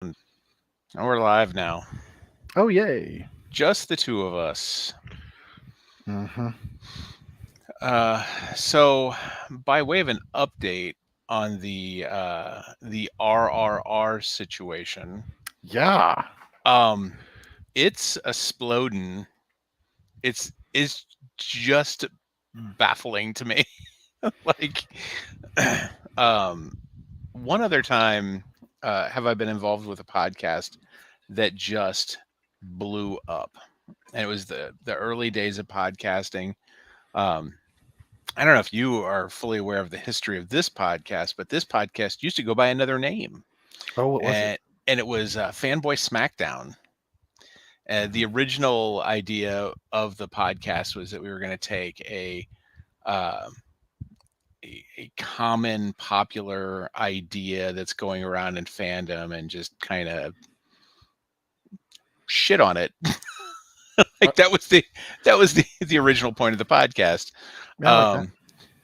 And we're live now. Oh, yay. Just the two of us. Hmm. Uh, so, by way of an update on the RRR situation, Yeah. um, it's exploding. It's just baffling to me. like, um, one other time, have I been involved with a podcast that just blew up, and it was the early days of podcasting. Um, I don't know if you are fully aware of the history of this podcast, but this podcast used to go by another name, Oh, what was it? and it was Fanboy Smackdown. The Hmm. original idea of the podcast was that we were going to take uh, a common popular idea that's going around in fandom and just kind of shit on it. Uh, like that was the original point of the podcast. yeah, I like that. Um,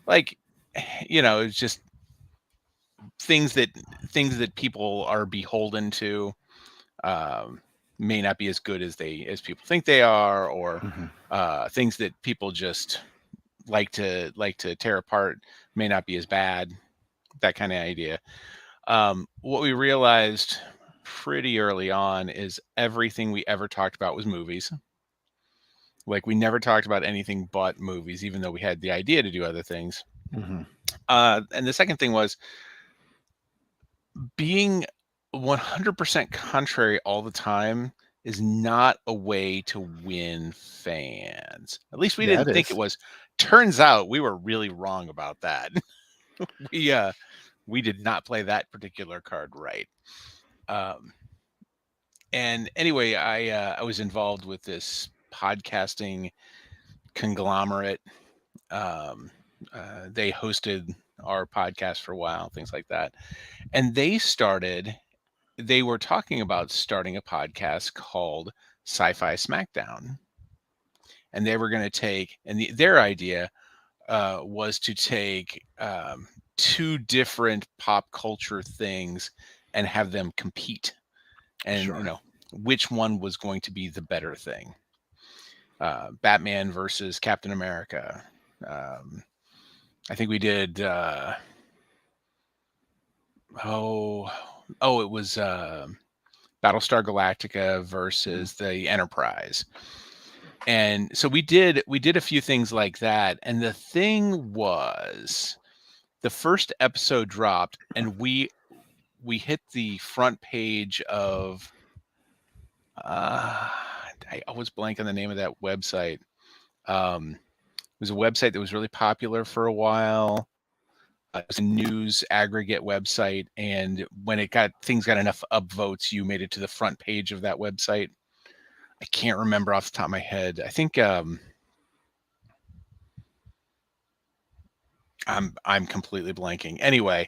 like it's just things that things that people are beholden to, um, may not be as good as people think they are, or Hmm. things that people just like to tear apart may not be as bad. That kind of idea. What we realized pretty early on is everything we ever talked about was movies. Like, we never talked about anything but movies, even though we had the idea to do other things. Hmm. And the second thing was being 100% contrary all the time is not a way to win fans. At least we Yeah, it didn't think it is. was. Turns out we were really wrong about that. we uh we did not play that particular card right. Um and anyway, I was involved with this podcasting conglomerate. Um they hosted our podcast for a while, things like that. And they were talking about starting a podcast called Sci-Fi Smackdown, and they were going to take, and their idea was to take two different pop culture things and have them compete, and Sure. which one was going to be the better thing. Batman versus Captain America. Um, I think we did. Oh, it was Battlestar Galactica Hmm. versus the Enterprise. And so we did a few things like that. And the thing was, the first episode dropped, and we hit the front page of uh I always blank on the name of that website. It was a website that was really popular for a while. It was a news aggregate website, and when it got things got enough upvotes, you made it to the front page of that website. I can't remember off the top of my head. I think I'm completely blanking. Anyway,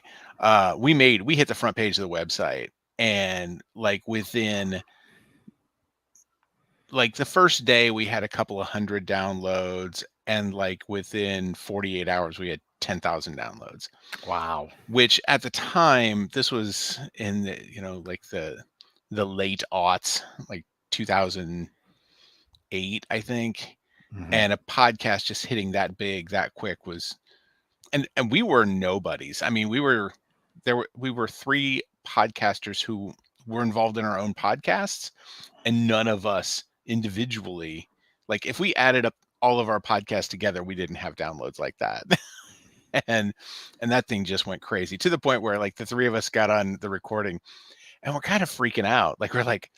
we hit the front page of the website, and like within like the first day we had a couple of hundred downloads, and like within 48 hours we had 10,000 downloads. Wow. Which at the time, this was in the, like the late aughts, like 2008, I think. Hmm. And a podcast just hitting that big that quick was, and we were nobodies. I mean, we were three podcasters who were involved in our own podcasts, and none of us individually, like if we added up all of our podcasts together, we didn't have downloads like that. and and that thing just went crazy to the point where like the three of us got on the recording, and we're kind of freaking out. Like, we're like,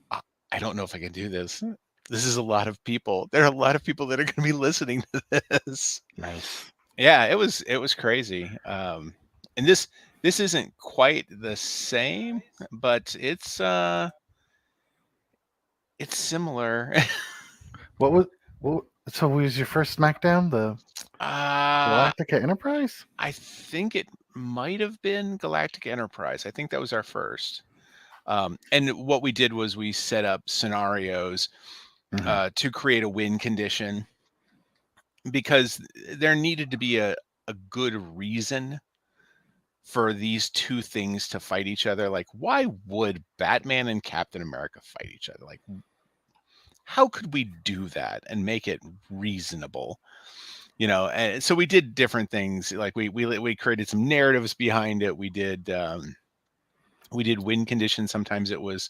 "I I don't know if I can do this. This is a lot of people. There are a lot of people that are going to be listening to this." Nice. Yeah, it was crazy. And this isn't quite the same, but it's similar. What was what? So, was your first SmackDown the uh Galactica Enterprise? I think it might have been Galactic Enterprise. I think that was our first. And what we did was we set up scenarios Hmm. to create a win condition, because there needed to be a good reason for these two things to fight each other. Like, why would Batman and Captain America fight each other? Like, how could we do that and make it reasonable? And so we did different things. Like we created some narratives behind it. We did win conditions. Sometimes it was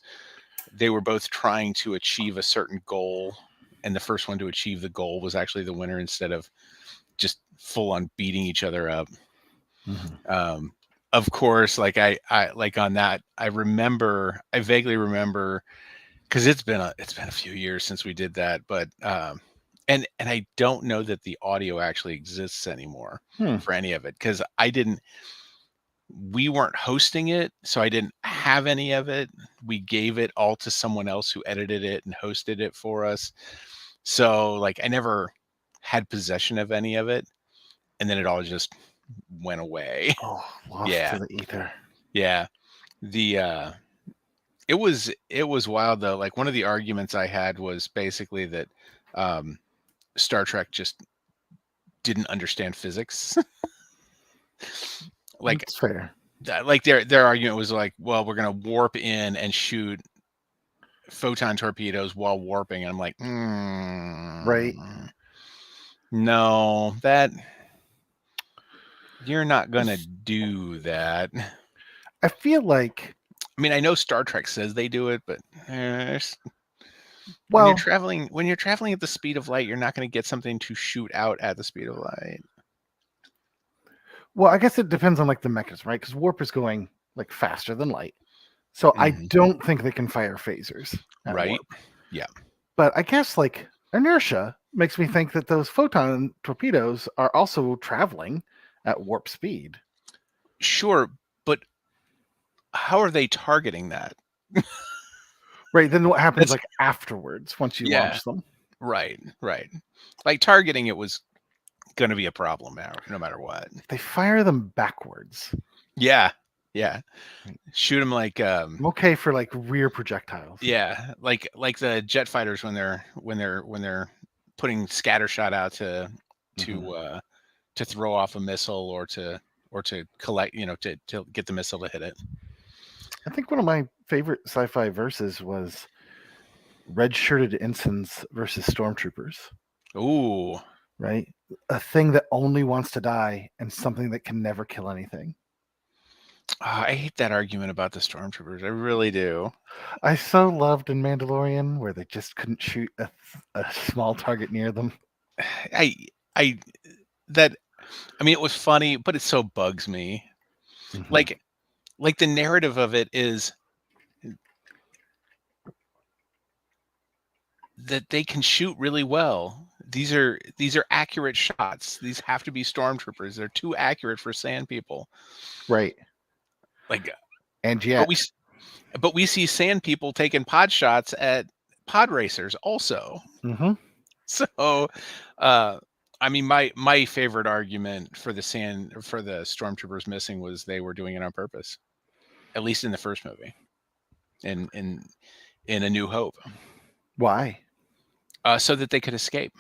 they were both trying to achieve a certain goal, and the first one to achieve the goal was actually the winner instead of just full on beating each other up. Of course, like I like on that, I vaguely remember, because it's been a few years since we did that, but and I don't know that the audio actually exists anymore for any of it, because we weren't hosting it, so I didn't have any of it. We gave it all to someone else who edited it and hosted it for us. So like I never had possession of any of it, and then it all just went away. Oh, lost Yeah. to the ether. Yeah. The it was wild though. Like one of the arguments I had was basically that Star Trek just didn't understand physics. Like That's fair. like their argument was like, well, we're gonna warp in and shoot photon torpedoes while warping. And I'm like, Right. no, that you're not gonna do that. I feel like, I mean, I know Star Trek says they do it, but when well, you're traveling at the speed of light, you're not going to get something to shoot out at the speed of light. I guess it depends on like the mechanism, right? Because warp is going like faster than light, so I don't think they can fire phasers at Right. warp. Yeah. But I guess like inertia makes me think that those photon torpedoes are also traveling at warp speed. Sure, but how are they targeting that? Right. Then what happens like afterwards once you launch them? Right. Like targeting it was going to be a problem no matter what. They fire them backwards. Yeah. Shoot them like I'm okay for like rear projectiles. Yeah, like the jet fighters when they're putting scatter shot out to throw off a missile or to collect, to get the missile to hit it. I think one of my favorite sci-fi verses was red-shirted ensigns versus stormtroopers. Ooh. Right? A thing that only wants to die and something that can never kill anything. I hate that argument about the stormtroopers. I really do. I so loved in Mandalorian where they just couldn't shoot a small target near them. I mean, it was funny, but it so bugs me. Like the narrative of it is that they can shoot really well. These are accurate shots. These have to be stormtroopers. They're too accurate for sand people. Right. Like, and yet, but we see sand people taking pod shots at pod racers also. So, I mean, my favorite argument for the stormtroopers missing was they were doing it on purpose, at least in the first movie, in A New Hope. Why? So that they could escape,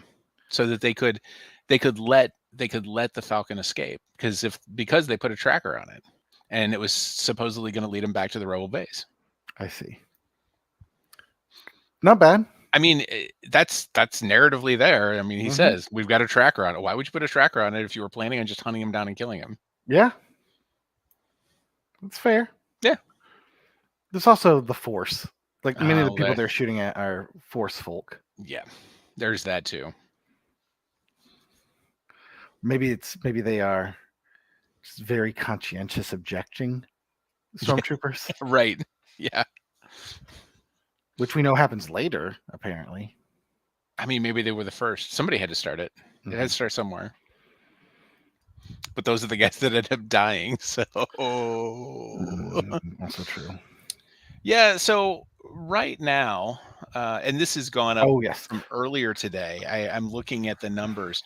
so that they could let the Falcon escape, because they put a tracker on it, and it was supposedly going to lead them back to the rebel base. I see. Not bad. I mean, that's narratively there. I mean, he says we've got a tracker on it. Why would you put a tracker on it if you were planning on just hunting him down and killing him? Yeah, that's fair. Yeah. There's also the Force. Like many of the people they're shooting at are Force folk. Yeah, there's that too. Maybe they are just very conscientious objecting stormtroopers. Right. Yeah. Which we know happens later, apparently. I mean, maybe they were the first. Somebody had to start it. It had to start somewhere. But those are the guys that ended up dying. So also true. Yeah. So right now, and this has gone up from earlier today. I'm looking at the numbers.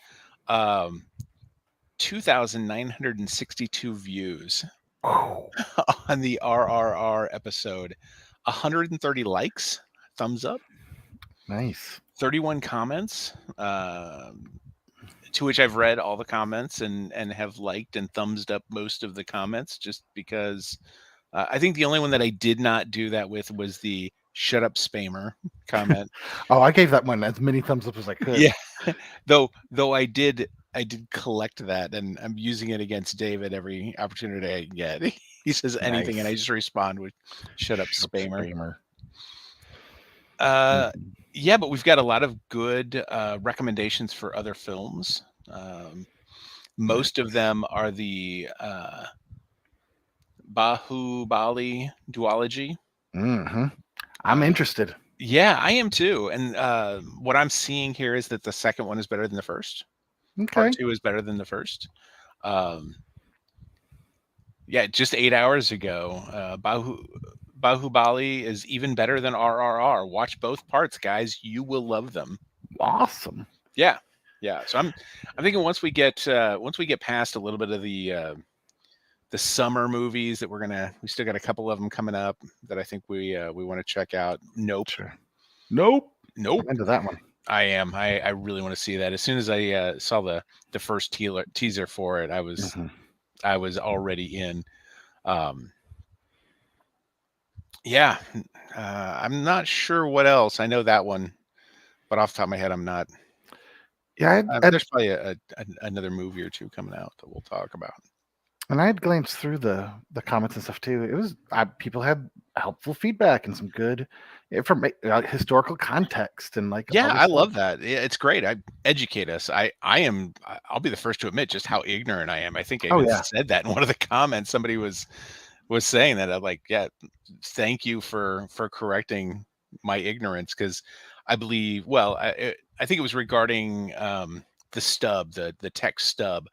2,962 views on the RRR episode. 130 likes, thumbs up. Nice. 31 comments. to which I've read all the comments and have liked and thumbs up most of the comments, just because I think the only one that I did not do that with was the "shut up, spammer" comment. Oh, I gave that one as many thumbs up as I could. Yeah, though I did collect that, and I'm using it against David every opportunity I get. He says anything, and I Nice. just respond with "shut up, Shut up, spammer." spammer. Uh, Mhm. yeah, but we've got a lot of good recommendations for other films. Most of Nice. them are the Bahubali duology. Hmm. I'm Uh, interested. yeah, I am too. And what I'm seeing here is that the second one is better than the first. Part Okay. two is better than the first. Um, yeah, just 8 hours ago, Bahubali is even better than RRR. Watch both parts, guys. You will love them. Awesome. Yeah, yeah. So I'm thinking once we get past a little bit of the summer movies that we still got a couple of them coming up that I think we want to check out. Nope, Sure. Nope. nope. I'm into that one. I am. I really want to see that. As soon as I saw the first teaser for it, Hmm. I was already in. Um, yeah, I'm not sure what else. I know that one, but off the top of my head, I'm not. Yeah, There's probably another movie or two coming out that we'll talk about. and I had glanced through the comments and stuff too. It was people had helpful feedback and some good historical context and like all Yeah, this I stuff. love that. It's great. I educate us. I'll be the first to admit just how ignorant I am. I think I Oh even yeah. said that in one of the comments. Somebody was saying that. I'm like, yeah, thank you for correcting my ignorance, because I believe, well, I think it was regarding the stub, the text stub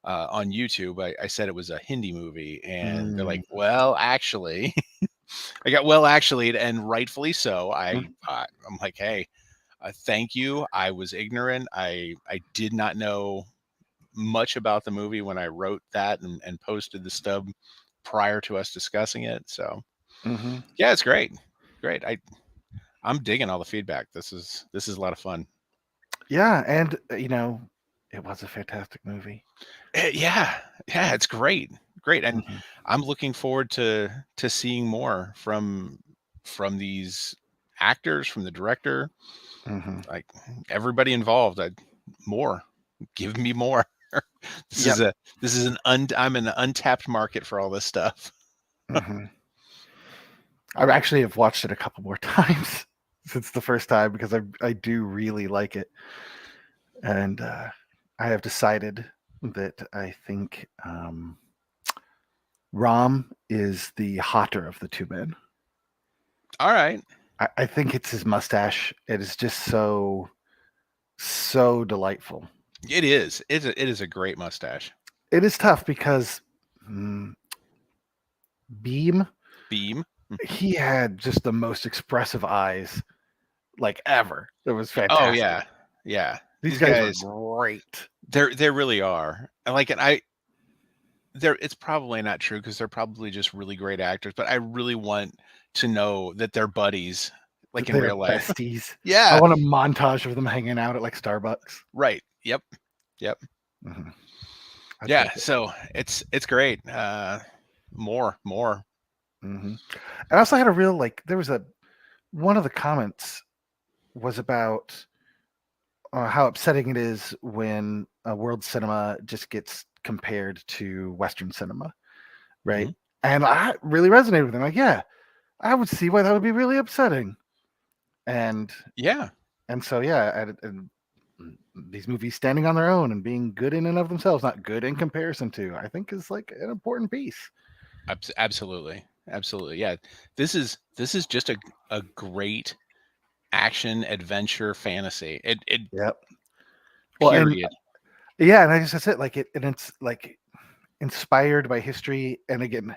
on YouTube. I said it was a Hindi movie, and they're Mm, like, well, actually, I got well actually, and rightfully so. mhm, I'm like, hey, thank you. I was ignorant. I did not know much about the movie when I wrote that and posted the stub prior to us discussing it. So mhm. yeah, it's great. Great. I'm digging all the feedback. This is a lot of fun. Yeah, and it was a fantastic movie. Yeah. Yeah, it's great. Great. And Mhm, I'm looking forward to seeing more from these actors, from the director, mhm. like everybody involved. More. Give me more. This is Yep. a this is an I'm in an untapped market for all this stuff. Mhm. I actually have watched it a couple more times since the first time because I do really like it, and I have decided that I think Rom is the hotter of the two men. All right. I think it's his mustache. It is just so delightful. It is. It is a great mustache. It is tough because mm, Beam, Beam. he had just the most expressive eyes like ever. It was Oh fantastic. yeah. Yeah. These These guys were guys, great. they really are. And like, and I they're it's probably not true because they're probably just really great actors, but I really want to know that they're buddies like in They're real life. besties. I Yeah. want a montage of them hanging out at like Starbucks. Right. Yep. Yep. Mhm. I'd Yeah. take it. So it's great. More. Mhm. I also had a real like. There was a one of the comments was about how upsetting it is when world cinema just gets compared to Western cinema, right? Mhm. And I really resonated with him. Like, yeah, I would see why that would be really upsetting. And Yeah. so yeah, and these movies standing on their own and being good in and of themselves, not good in comparison to, I think is like an important piece. Absolutely. Absolutely. Yeah. This is just a great action adventure fantasy. It Yep. Well, and period. yeah, and I guess that's it. Like it, and it's like inspired by history, and again,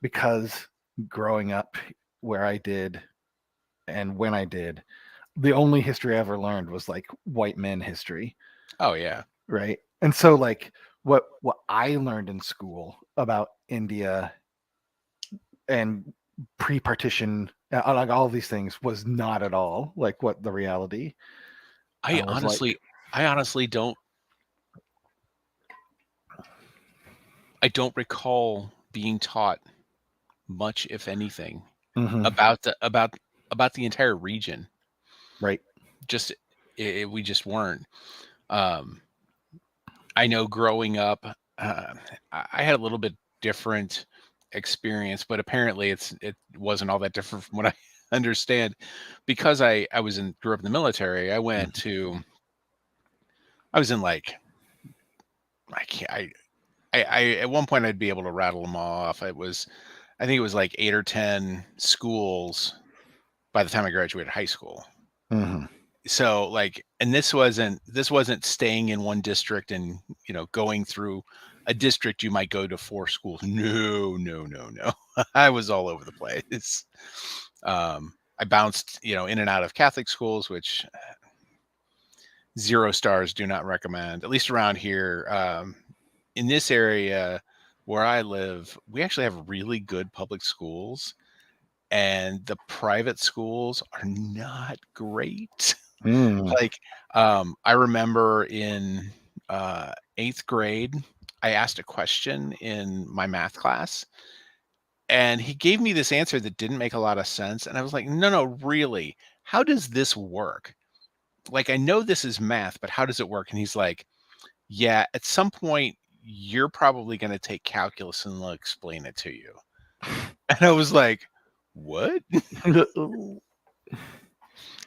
because growing up where I did and when I did, the only history I ever learned was like white men history, Oh yeah. right? And so like what I learned in school about India and pre-partition, like all of these things, was not at all like what the reality I was like. honestly I honestly don't I don't recall being taught much, if anything, Hmm. about the entire region. Right. Just we just weren't. Um, I know growing up, I had a little bit different experience, but apparently it wasn't all that different from what I understand, because I grew up in the military. I was in like I can't I at one point I'd be able to rattle them off. I think it was like 8 or 10 schools by the time I graduated high school. Hmm. So like, and this wasn't staying in one district and going through a district. You might go to 4 schools. No, no, no, no. I was all over the place. I bounced in and out of Catholic schools, which 0 stars, do not recommend, at least around here. In this area where I live, we actually have really good public schools, and the private schools are not great. Mm. Like, I remember in 8th grade, I asked a question in my math class, and he gave me this answer that didn't make a lot of sense. And I was like, no, no, really, how does this work? Like, I know this is math, but how does it work? And he's like, yeah, at some point, you're probably going to take calculus and they'll explain it to you. And I was like, what?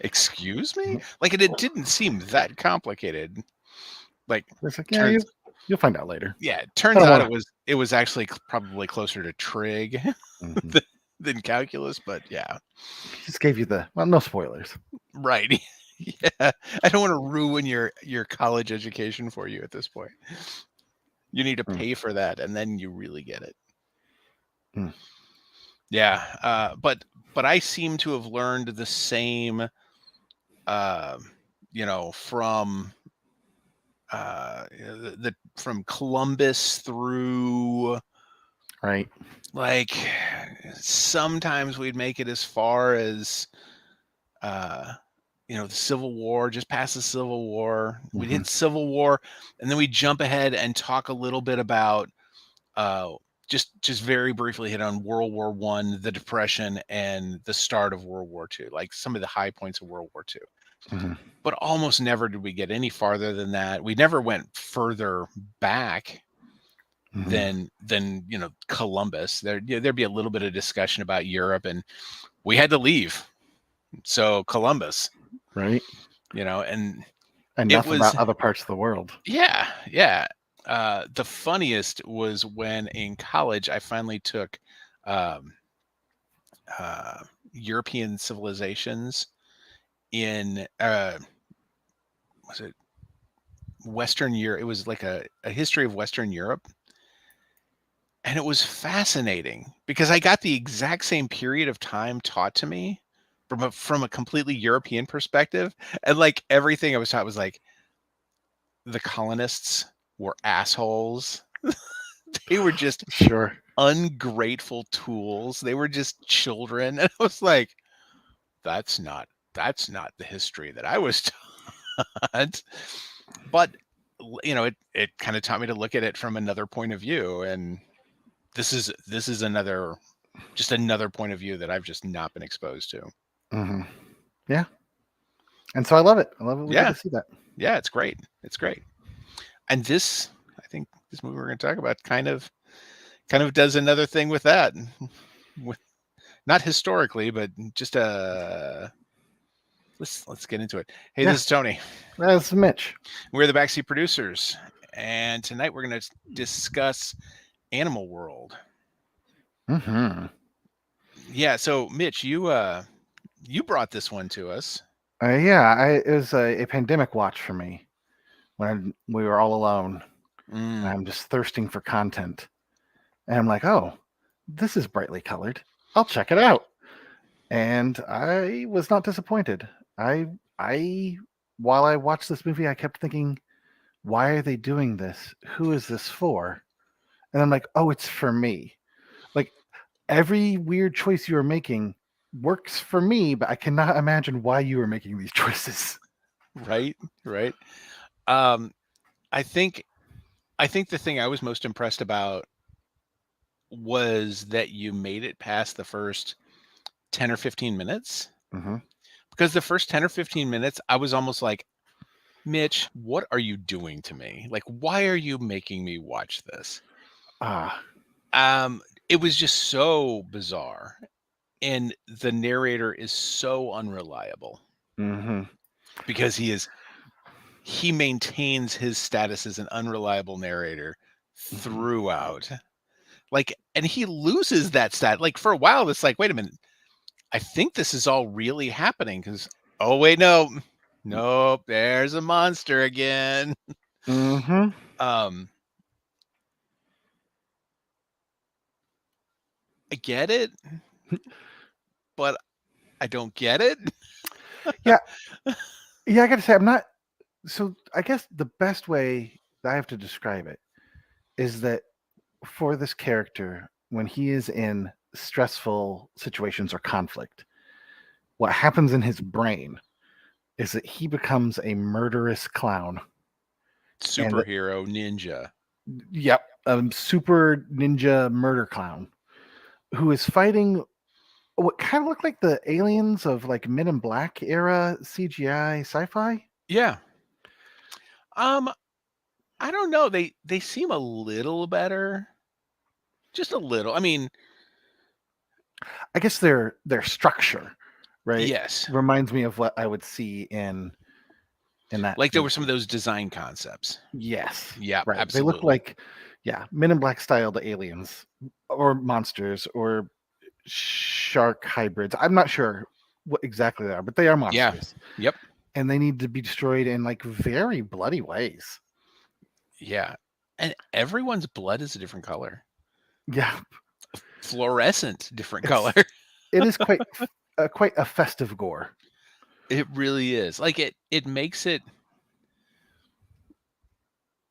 Excuse me? Like, it didn't seem that complicated. Like, It's like, yeah, turns you'll find out later. yeah, it I turns don't out want it was actually probably closer to trig to. than, than calculus, but yeah. He just gave you no spoilers. Right. Yeah. I don't want to ruin your college education for you at this point. You need to Mm. pay for that, and then you really get it. Mm. Yeah. But I seem to have learned the same uh, from from Columbus through, Right. like, sometimes we'd make it as far as uh the Civil War, just past the Civil War. We'd Hmm. hit Civil War, and then we'd jump ahead and talk a little bit about uh just very briefly hit on World War I, the Depression, and the start of World War II, like some of the high points of World War II. Hmm. But almost never did we get any farther than that. We never went further back Hmm. than Columbus. There'd be a little bit of discussion about Europe, and we had to leave. So Columbus, Right. and it Enough was, about other parts of the world. yeah, yeah. The funniest was when in college I finally took um, European civilizations in was it Western Europe? It was like a history of Western Europe. And it was fascinating because I got the exact same period of time taught to me from a completely European perspective. And like everything I was taught was like the colonists were assholes. They were just Sure. ungrateful tools. They were just children. And I was like, that's not the history that I was taught. But it kind of taught me to look at it from another point of view. And this is another point of view that I've just not been exposed to. Hmm. Yeah. And so I love it. I love it. We get Yeah, to see that. yeah, it's great. It's great. And I think this movie we're going to talk about kind of does another thing with that, with not historically, but just let's get into it. Hey, Yeah. this is Tony. That's Mitch. We're the Backseat Producers, and tonight we're going to discuss Animal World. Hmm. Yeah. So, Mitch, you brought this one to us. Yeah. It was a pandemic watch for me when we were all alone. Mm, I'm just thirsting for content. And I'm like, oh, this is brightly colored. I'll check it out. And I was not disappointed. I while I watched this movie, I kept thinking, why are they doing this? Who is this for? And I'm like, oh, it's for me. Like every weird choice you are making works for me, but I cannot imagine why you are making these choices. right, right. Um, I think the thing I was most impressed about was that you made it past the first 10 or 15 minutes. Mm-hmm. Because the first 10 or 15 minutes, I was almost like, Mitch, what are you doing to me? Like, why are you making me watch this? Ah. It was just so bizarre. And the narrator is so unreliable Mm-hmm. because he maintains his status as an unreliable narrator Mm-hmm. throughout. Like, and he loses that stat. Like for a while, it's like, wait a minute, I think this is all really happening because oh wait, no, nope, there's a monster again. Mm-hmm. Um, I get it, but I don't get it. Yeah. Yeah, I gotta say, I'm not. So I guess the best way that I have to describe it is that for this character, when he is in stressful situations or conflict, what happens in his brain is that he becomes a murderous clown. And Superhero ninja. yep, a super ninja murder clown who is fighting what kind of look like the aliens of like Men in Black era CGI sci-fi. Yeah. Um, I don't know. They seem a little better, just a little. I mean, I guess their structure, right, yes. reminds me of what I would see in that Like there were some of movie. those design concepts. Yes, Yeah, right. They look absolutely. like, yeah, Men in Black style to aliens or monsters or shark hybrids. I'm not sure what exactly they are, but they are Yeah. monsters, Yep. and they need to be destroyed in like very bloody ways. Yeah. And everyone's blood is a different color. Yeah, Fluorescent different color. it's it is quite a festive gore. It really is. Like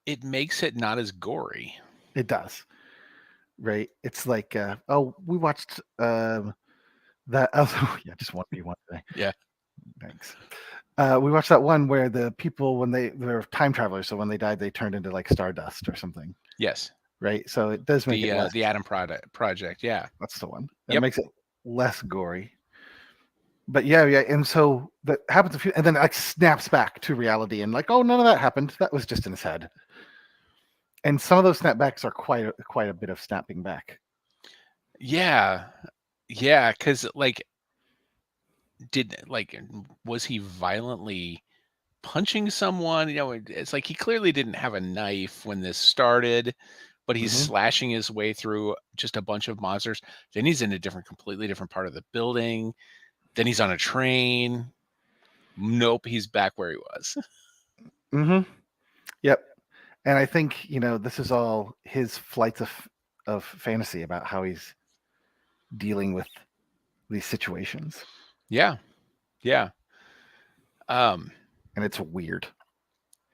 it makes it not as gory. It does, right? It's like, oh, we watched that. Oh, yeah, just one v one today. Yeah. Thanks. We watched that one where the people, when they're time travelers, so when they died, they turned into like stardust or something, Yes. right? So it does make it less. The Atom Project. Yeah. That's the one that Yep. makes it less gory. But yeah, yeah, and so that happens a few, and then it like snaps back to reality, and like, oh, none of that happened. That was just in his head. And some of those snapbacks are quite a bit of snapping back. Yeah. Yeah, cuz like was he violently punching someone? You know, it's like he clearly didn't have a knife when this started, but he's Hmm. slashing his way through just a bunch of monsters. Then he's in a completely different part of the building. Then he's on a train. Nope, he's back where he was. Hmm. Yep. And I think this is all his flights of fantasy about how he's dealing with these situations, Yeah. Yeah. Um, and it's weird.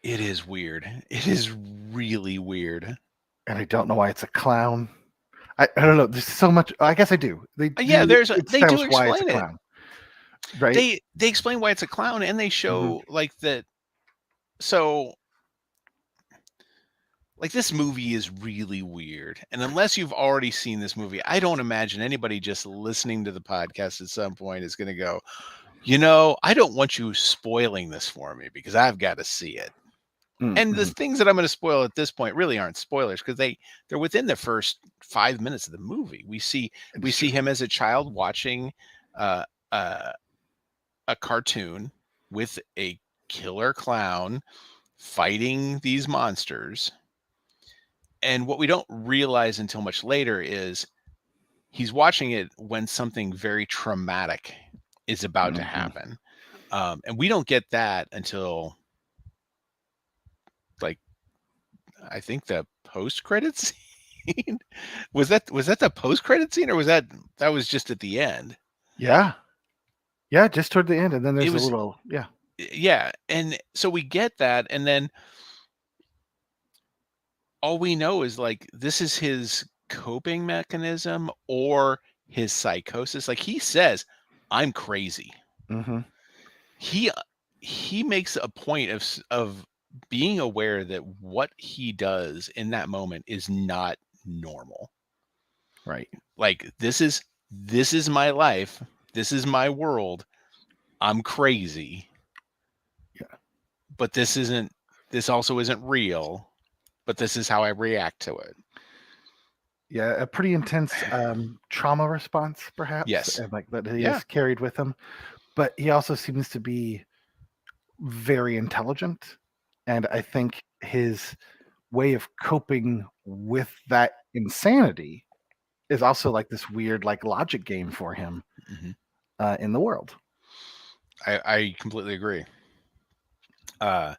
it is weird. It is really weird. And I don't know why it's a clown. I don't know. There's so much. I guess I do. They Yeah, do they do establish why it's a explain it. clown, right? They explain why it's a clown and they Hmm. show like that. So like this movie is really weird. And unless you've already seen this movie, I don't imagine anybody just listening to the podcast at some point is going to go, I don't want you spoiling this for me because I've got to see it. And the Mm-hmm. things that I'm going to spoil at this point really aren't spoilers because they're within the first 5 minutes of the movie. We It's see true. him as a child watching uh, uh, a cartoon with a killer clown fighting these monsters. And what we don't realize until much later is he's watching it when something very traumatic is about to Hmm. happen. And we don't get that until like I think the post credits scene. Was that the post credit scene or that was just at the end? Yeah, yeah. Just toward the end, and then It there's a was little, yeah. yeah, and so we get that, and then all we know is like this is his coping mechanism or his psychosis. Like he says, "I'm crazy." Hmm. He he makes a point of being aware that what he does in that moment is not normal. Right. Like this is my life. This is my world. I'm crazy, Yeah. but this also isn't real, but this is how I react to it. Yeah, a pretty intense trauma response, perhaps, Yes. and like that he Yeah. has carried with him. But he also seems to be very intelligent, and I think his way of coping with that insanity is also like this weird like logic game for him Hmm. in the world. I completely agree. Uh,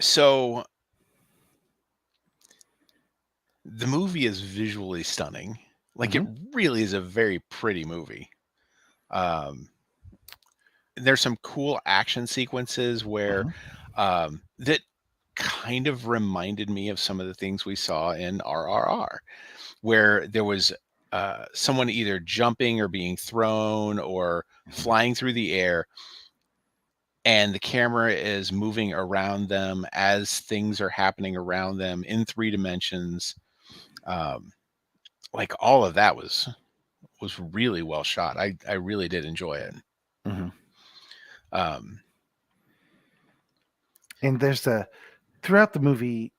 so the movie is visually stunning. Like it Hmm. really is a very pretty movie. Um, there's some cool action sequences where Hmm. that kind of reminded me of some of the things we saw in RRR, where there was someone either jumping or being thrown or Hmm. flying through the air, and the camera is moving around them as things are happening around them in 3 dimensions. Um, like all of that was really well shot. I really did enjoy it. Hmm. Um, And there's a throughout the movie,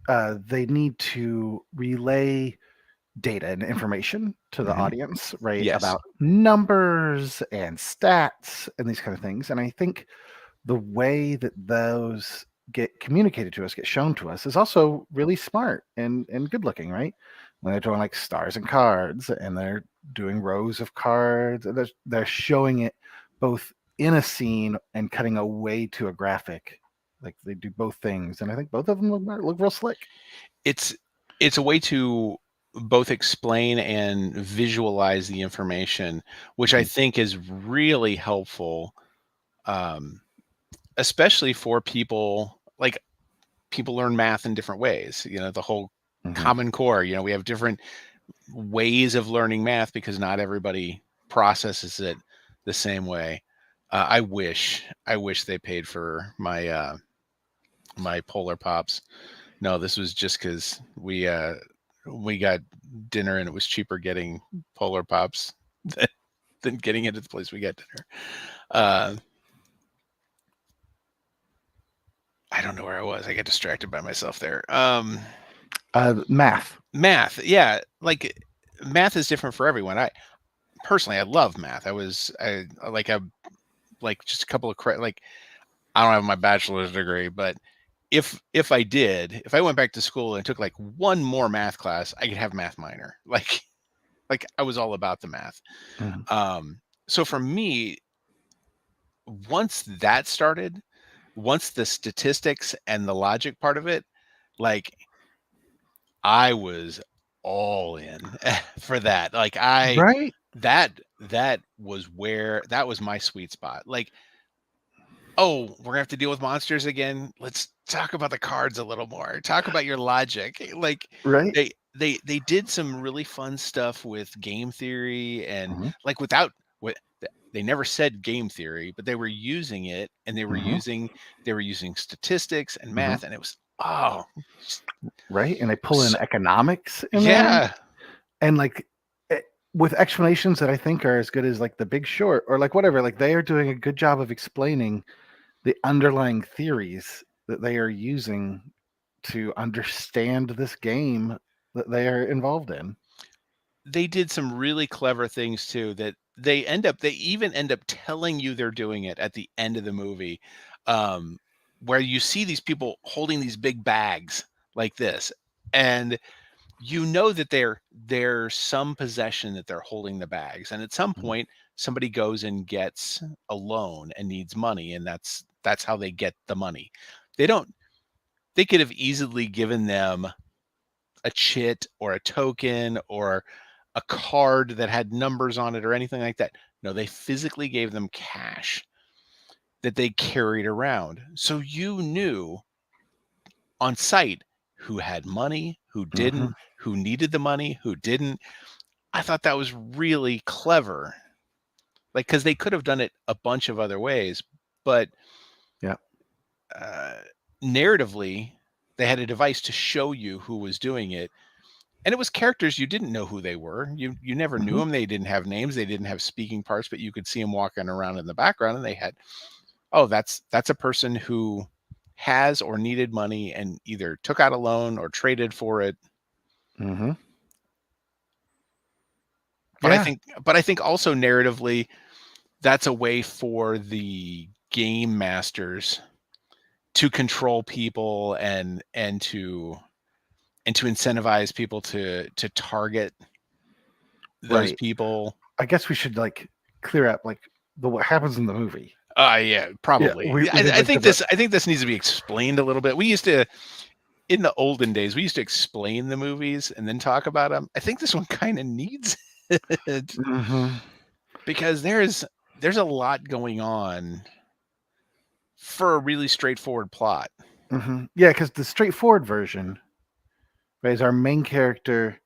they need to relay data and information to the mhm. audience, right? Yes, About numbers and stats and these kind of things. And I think the way that those get communicated to us, get shown to us, is also really smart and good looking, right? When they're doing like stars and cards, and they're doing rows of cards, and they're showing it both in a scene and cutting away to a graphic. Like they do both things, and I think both of them look real slick. it's it's a way to both explain and visualize the information, which I Mhm. think is really helpful, um, especially for people like people learn math in different ways. You know, the whole Mhm. Common Core. You know, we have different ways of learning math because not everybody processes it the same way. I wish they paid for my Polar Pops. No, this was just because we got dinner and it was cheaper getting Polar Pops than, than getting it at the place we got dinner. Uh, I don't know where I was. I got distracted by myself there. Math. Math, yeah, like math is different for everyone. I personally, I love math. I like just a couple of like I don't have my bachelor's degree, but if I did, if I went back to school and took like one more math class, I could have math minor. Like I was all about the math. Mhm. So for me, once that started, once the statistics and the logic part of it, like I was all in for that. Like I Right. that was where that was my sweet spot. Like, oh, we're gonna have to deal with monsters again. Let's talk about the cards a little more. Talk about your logic. Like Right. they did some really fun stuff with game theory and Hmm. like without what they never said game theory, but they were using it and Hmm. they were using statistics and Hmm. math, and it was oh Right. And they pull in so, economics in there, yeah. and like eh, with explanations that I think are as good as like The Big Short or like whatever. Like they are doing a good job of explaining the underlying theories that they are using to understand this game that they are involved in. They did some really clever things too that they even end up telling you they're doing it at the end of the movie, um, where you see these people holding these big bags like this, and you know that there's some possession that they're holding the bags, and at some Mhm. point somebody goes and gets a loan and needs money, and that's how they get the money. They don't they could have easily given them a chit or a token or a card that had numbers on it or anything like that. No, they physically gave them cash that they carried around. So you knew on site who had money, who didn't, Mhm. who needed the money, who didn't. I thought that was really clever. Like, because they could have done it a bunch of other ways, but Yeah. uh, narratively, they had a device to show you who was doing it, and it was characters you didn't know who they were. You never knew Hmm. them. They didn't have names. They didn't have speaking parts, but you could see them walking around in the background, and they had, oh, that's a person who has or needed money and either took out a loan or traded for it. Hmm. But I Yeah. think, but I think also narratively, that's a way for the game masters to control people and to incentivize people to target those Right. people. I guess we should like clear up like the what happens in the movie. Yeah, Yeah, probably. we did I like think this needs to be explained a little bit. We used to, in the olden days, we used to explain the movies and then talk about them. I think this one kind of needs it Hmm. because there's a lot going on for a really straightforward plot. Hmm. Yeah, because the straightforward version, right, is our main character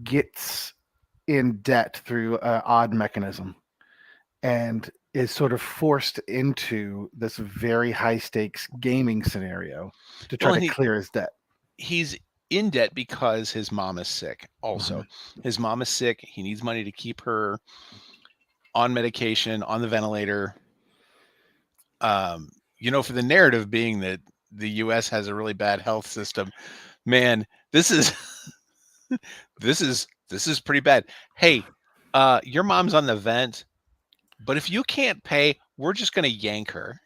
gets in debt through an odd mechanism and is sort of forced into this very high stakes gaming scenario to try Well, to and clear his debt. he's in debt because his mom is sick. Hmm. Also, his mom is sick. He needs money to keep her on medication, on the ventilator. For the narrative being that the U.S. has a really bad health system, man, this is this is pretty bad. Hey, your mom's on the vent, but if you can't pay, we're just gonna yank her.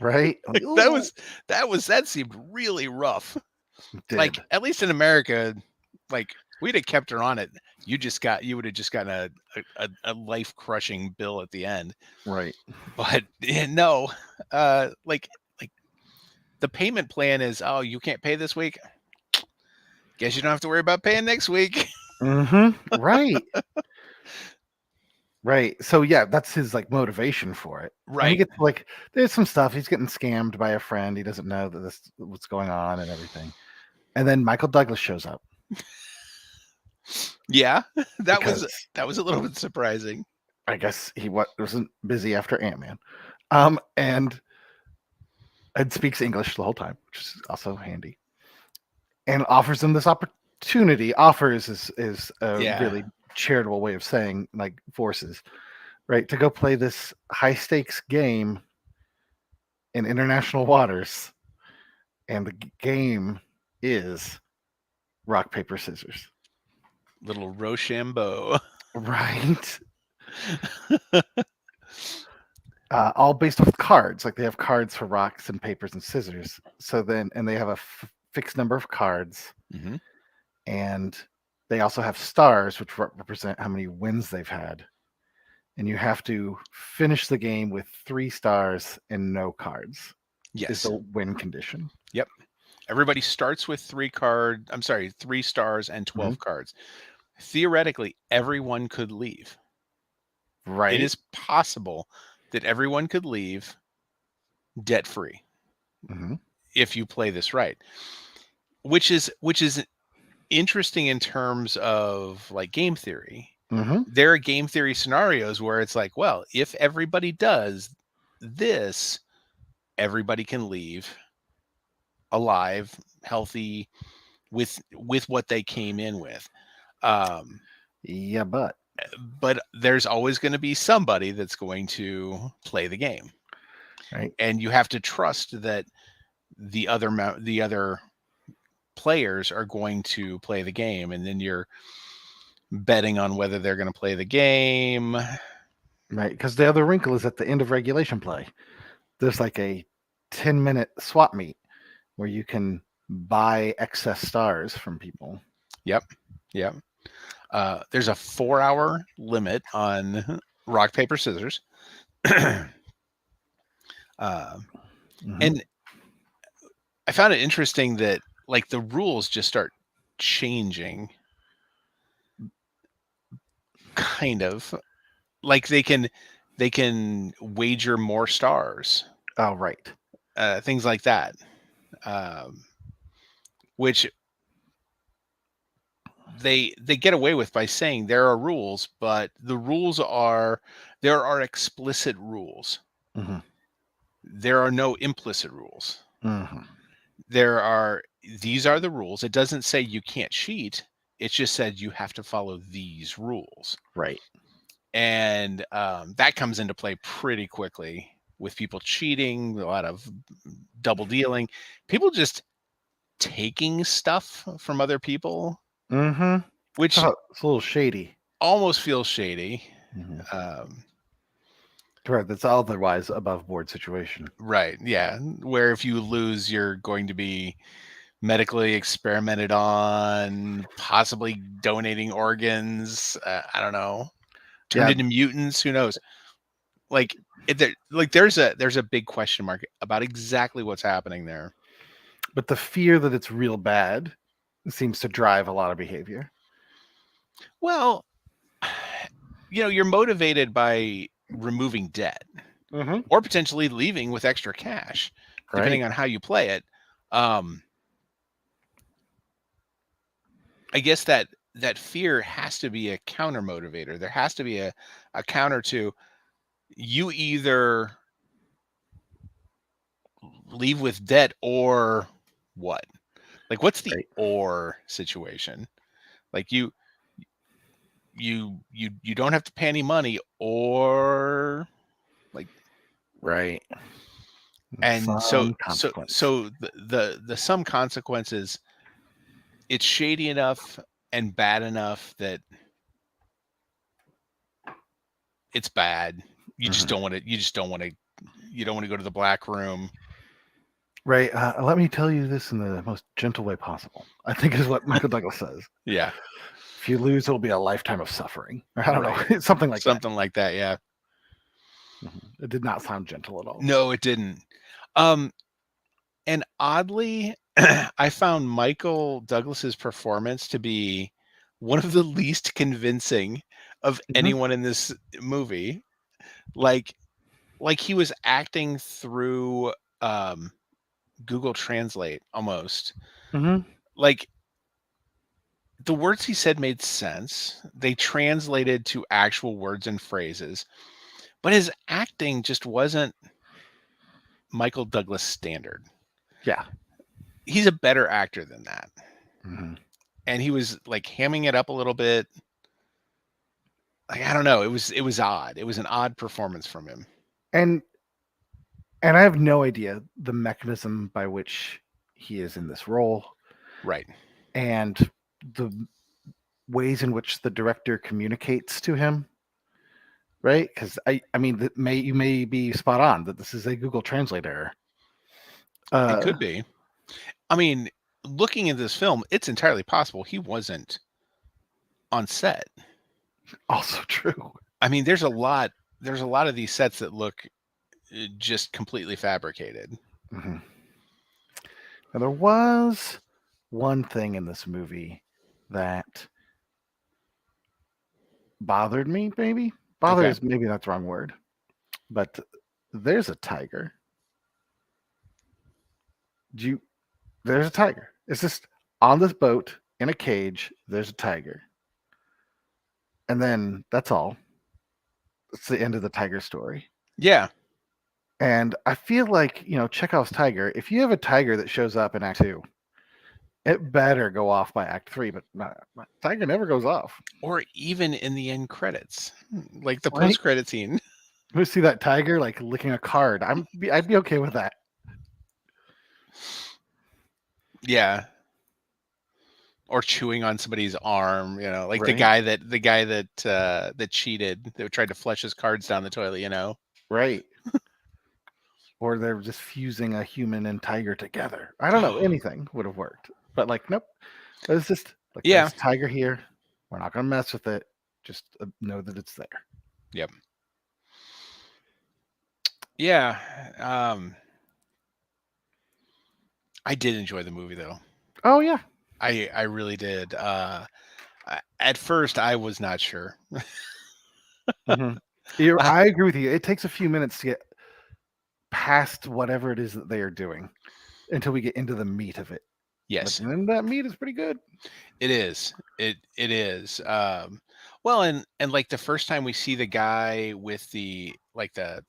Right? Like, Like ooh, that seemed really rough. it Like did. at least in America, like we'd have kept her on it. You would have just gotten a life crushing bill at the end. Right. But no, like the payment plan is, oh, you can't pay this week. Guess you don't have to worry about paying next week. Hmm. Right. Right. So yeah, that's his like motivation for it. And he Right. gets like there's some stuff. He's getting scammed by a friend. He doesn't know that this what's going on and everything. And then Michael Douglas shows up Yeah, because that was a little bit surprising. I guess he wasn't busy after Ant-Man. And speaks English the whole time, which is also handy. And offers him this opportunity. Offers is a Yeah. really charitable way of saying like forces, right? To go play this high stakes game in international waters. And the game is rock, paper, scissors. Little Rochambeau. Right. All based off cards. Like they have cards for rocks and papers and scissors. So then, and they have a fixed number of cards. Hmm. And they also have stars, which represent how many wins they've had. And you have to finish the game with 3 stars and no cards, is Yes. the win condition. Yep. Everybody starts with 3 stars and Hmm. 12 cards. Theoretically, everyone could leave. It Right. is possible that everyone could leave debt free Hmm. if you play this right, which is interesting in terms of like game theory. Hmm. There are game theory scenarios where it's like, well, if everybody does this, everybody can leave alive, healthy, with what they came in with. Um, Yeah, but but there's always going to be somebody that's going to play the game, right. and you have to trust that the other players are going to play the game, and then you're betting on whether they're going to play the game. Right. Because the other wrinkle is at the end of regulation play, there's like a 10-minute swap meet where you can buy excess stars from people. Yep, yep. There's a 4-hour limit on rock paper scissors. uh, Hmm. and I found it interesting that like the rules just start changing, kind of like they can wager more stars, Oh, right. things like that, um, which they get away with by saying there are rules, but there are explicit rules. Hmm. There are no implicit rules. Hmm. there are these are the rules. It doesn't say you can't cheat. It just said you have to follow these rules. Right. And that comes into play pretty quickly with people cheating, a lot of double dealing, people just taking stuff from other people, Mm-hmm. which It's a little shady. almost feels shady. Mm-hmm. Um, Right. That's otherwise above board situation. right. Yeah. Where if you lose, you're going to be medically experimented on, possibly donating organs. I don't know. Turned Yeah. into mutants. Who knows? Like, there's a big question mark about exactly what's happening there. But the fear that it's real bad seems to drive a lot of behavior. Well, you're motivated by removing debt Mm-hmm. or potentially leaving with extra cash, Right. depending on how you play it. Um, I guess that fear has to be a counter motivator. There has to be a counter to you either leave with debt or what? Like, what's the Right. or situation? Like you don't have to pay any money or like. Right. And so Some so consequence. so the some consequences, it's shady enough and bad enough that it's bad. You just Mm-hmm. don't want to. You just don't want to. You don't want to go to the black room. Right. Let me tell you this in the most gentle way possible. I think is what Michael Douglas says. Yeah, If you lose, it'll be a lifetime of suffering. Or I don't right. know, something like that. Something like that. Yeah. It did not sound gentle at all. No, it didn't. Um, and oddly, I found Michael Douglas's performance to be one of the least convincing of Mm-hmm. anyone in this movie. Like, like he was acting through um Google Translate almost. Mm-hmm. Like the words he said made sense. They translated to actual words and phrases, but his acting just wasn't Michael Douglas standard. Yeah. He's a better actor than that. Mm-hmm. And he was like hamming it up a little bit. Like I don't know, it was odd. It was an odd performance from him. And I have no idea the mechanism by which he is in this role Right. and the ways in which the director communicates to him. Right? Because I mean, you may be spot on that this is a Google Translate error. It Uh, could be. I mean, looking at this film, it's entirely possible he wasn't on set. also true. I mean, there's a lot of these sets that look just completely fabricated. Mm-hmm. Now, there was one thing in this movie that bothered me, maybe. Bother Okay. is maybe not the wrong word, but there's a tiger. You There's a tiger. It's just on this boat in a cage, there's a tiger. And then that's all. It's the end of the tiger story. Yeah. And I feel like, Chekhov's tiger, if you have a tiger that shows up in Act 2, it better go off by Act 3, but tiger never goes off. Or even in the end credits, like the Right? post credit scene. We see that tiger like licking a card. I'd be okay with that. Yeah. Or chewing on somebody's arm, like Right? the guy that cheated, that tried to flush his cards down the toilet. Right. Or they're just fusing a human and tiger together. I don't know. Anything would have worked. But like, nope. It's just like Yeah. there's a tiger here. We're not gonna mess with it. Just know that it's there. Yep. Yeah. Um, I did enjoy the movie though. Oh yeah. I really did. At first, I was not sure. Mm-hmm. Uh, I agree with you. It takes a few minutes to get past whatever it is that they are doing until we get into the meat of it. But yes, then that meat is pretty good. it is. It is. Well, and like the first time we see the guy with the like the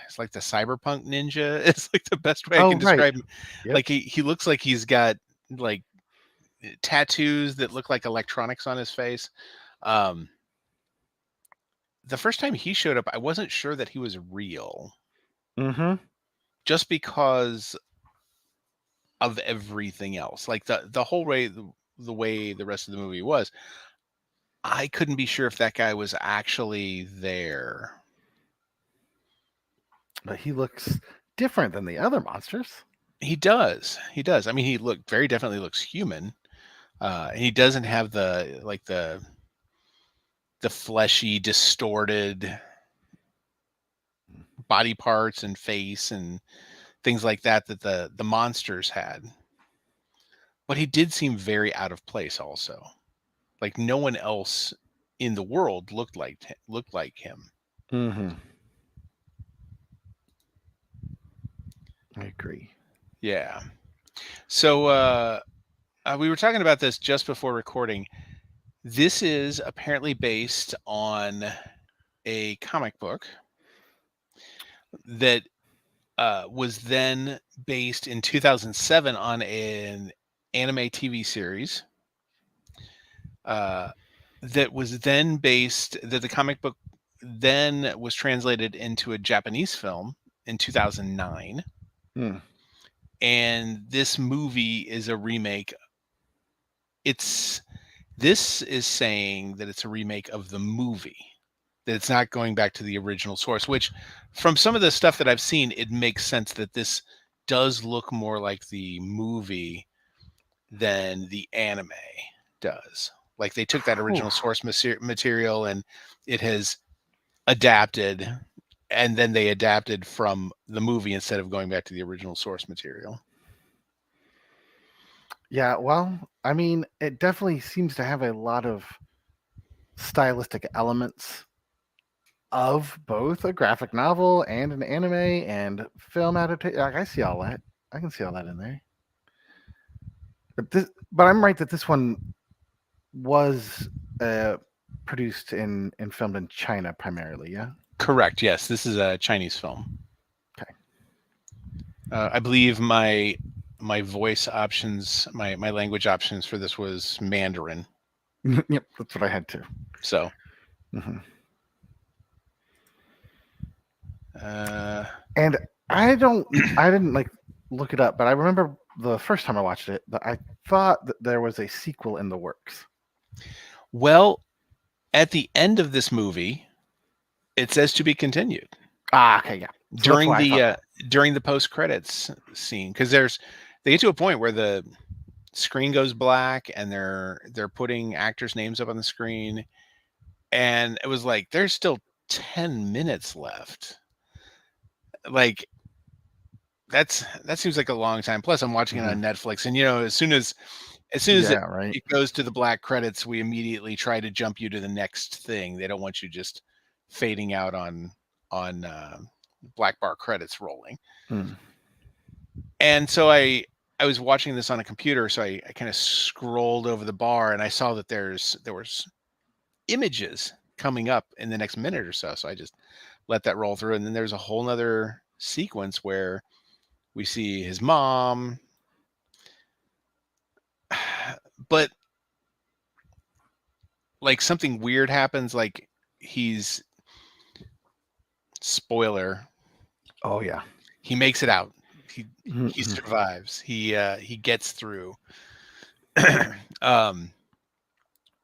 it's like the cyberpunk ninja. It's like the best way I Oh, can right. describe him. Yep. Like he looks like he's got like tattoos that look like electronics on his face. Um, the first time he showed up, I wasn't sure that he was real, Mm-hmm. just because of everything else. Like the whole way the way the rest of the movie was, I couldn't be sure if that guy was actually there. But he looks different than the other monsters. He does. He does. I mean, he very definitely looks human. And he doesn't have the fleshy, distorted body parts and face and things like that that the monsters had. But he did seem very out of place also. Like no one else in the world looked like him. Mm-hmm. I agree. Yeah. So we were talking about this just before recording. This is apparently based on a comic book that was then based in 2007 on an anime TV series uh, that was then based, that the comic book then was translated into a Japanese film in 2009. Mm. And this movie is a remake. It's This is saying that it's a remake of the movie, that it's not going back to the original source, which from some of the stuff that I've seen, it makes sense that this does look more like the movie than the anime does. Like they took that Whew. original source material and it has adapted, and then they adapted from the movie instead of going back to the original source material. Yeah, well, I mean, it definitely seems to have a lot of stylistic elements of both a graphic novel and an anime and film adaptation. Like, I see all that. I can see all that in there. But I'm right that this one was uh, produced and filmed in China primarily. Yeah. Correct. Yes, this is a Chinese film. Okay. I believe my voice options, my language options for this was Mandarin. Yep, that's what I had too. So, Hmm. uh, And I didn't like look it up, but I remember the first time I watched it that I thought that there was a sequel in the works. well, at the end of this movie, it says to be continued Ah, okay, yeah. So that's during why I thought that. during the post credits scene, because they get to a point where the screen goes black and they're putting actors' names up on the screen, and it was like there's still 10 minutes left. Like that seems like a long time. Plus, I'm watching it Mhm. on Netflix, and as soon as Yeah, right. it goes to the black credits, we immediately try to jump you to the next thing. They don't want you just fading out on black bar credits rolling. Mm. And so I was watching this on a computer, so I kind of scrolled over the bar and I saw that there was images coming up in the next minute or so. So I just let that roll through, and then there's a whole nother sequence where we see his mom. But like something weird happens, like he's spoiler, Oh yeah. he makes it out. He Mhm. survives. He gets through. um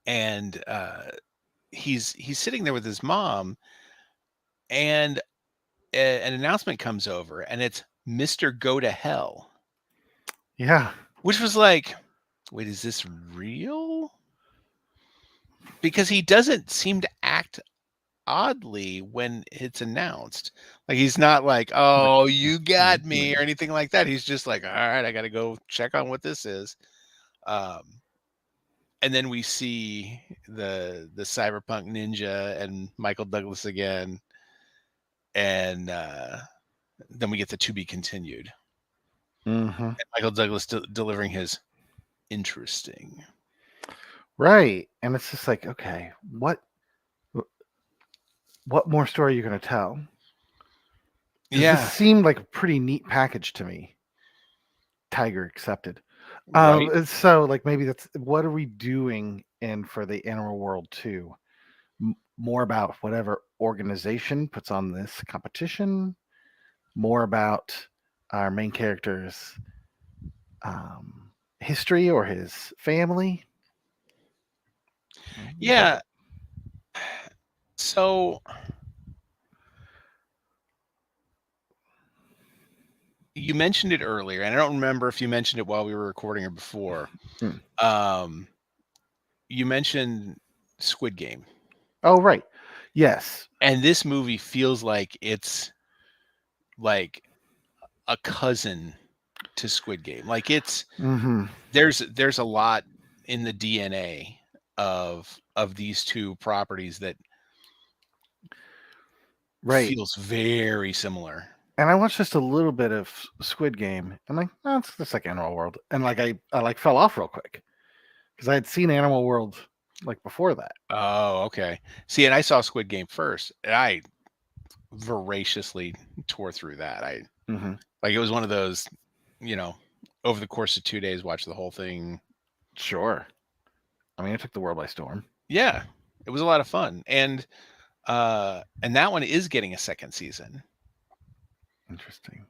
and he's sitting there with his mom, and an announcement comes over, and it's Mr. Go to Hell, Yeah. which was like, wait, is this real? Because he doesn't seem to act oddly when it's announced. Like he's not like, Like, "Oh, you got me," or right. anything like that. He's just like, "All right, I got to go check on what this is." Um, and then we see the cyberpunk ninja and Michael Douglas again, and then we get the to be continued. Hmm. And Michael Douglas delivering his interesting. Right. And it's just like, okay, what more story are you going to tell? This Yeah. seemed like a pretty neat package to me. Tiger accepted. Right. So like maybe that's what are we doing in for the animal world too? More about whatever organization puts on this competition, more about our main character's history or his family. Yeah. So you mentioned it earlier, and I don't remember if you mentioned it while we were recording or before. Hmm. Um, you mentioned Squid Game, Oh, right. Yes. and this movie feels like it's like a cousin to Squid Game. Like Mm-hmm. there's a lot in the DNA of these two properties that Right. feels very similar. And I watched just a little bit of Squid Game. I'm like, oh, it's just like Animal World, and like I like fell off real quick because I had seen Animal World like before that. Oh, okay. See, and I saw Squid Game first, and I voraciously tore through that. I Mm-hmm. like it was one of those, you know, over the course of 2 days, watch the whole thing. Sure. I mean, it took the world by storm. Yeah, it was a lot of fun, and that one is getting a second season. Interesting.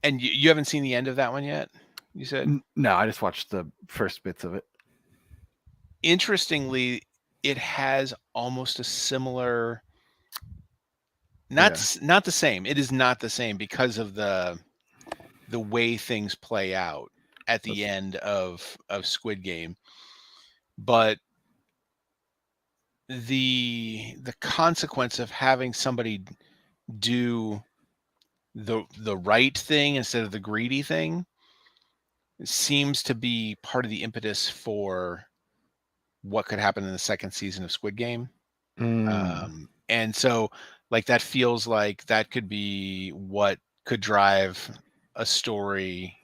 And you haven't seen the end of that one yet, you said? No, I just watched the first bits of it. Interestingly, it has almost a similar Yeah. not the same. It is not the same because of the way things play out at the That's, end of Squid Game. But the consequence of having somebody do the right thing instead of the greedy thing seems to be part of the impetus for what could happen in the second season of Squid Game. mm, And so, like, that feels like that could be what could drive a story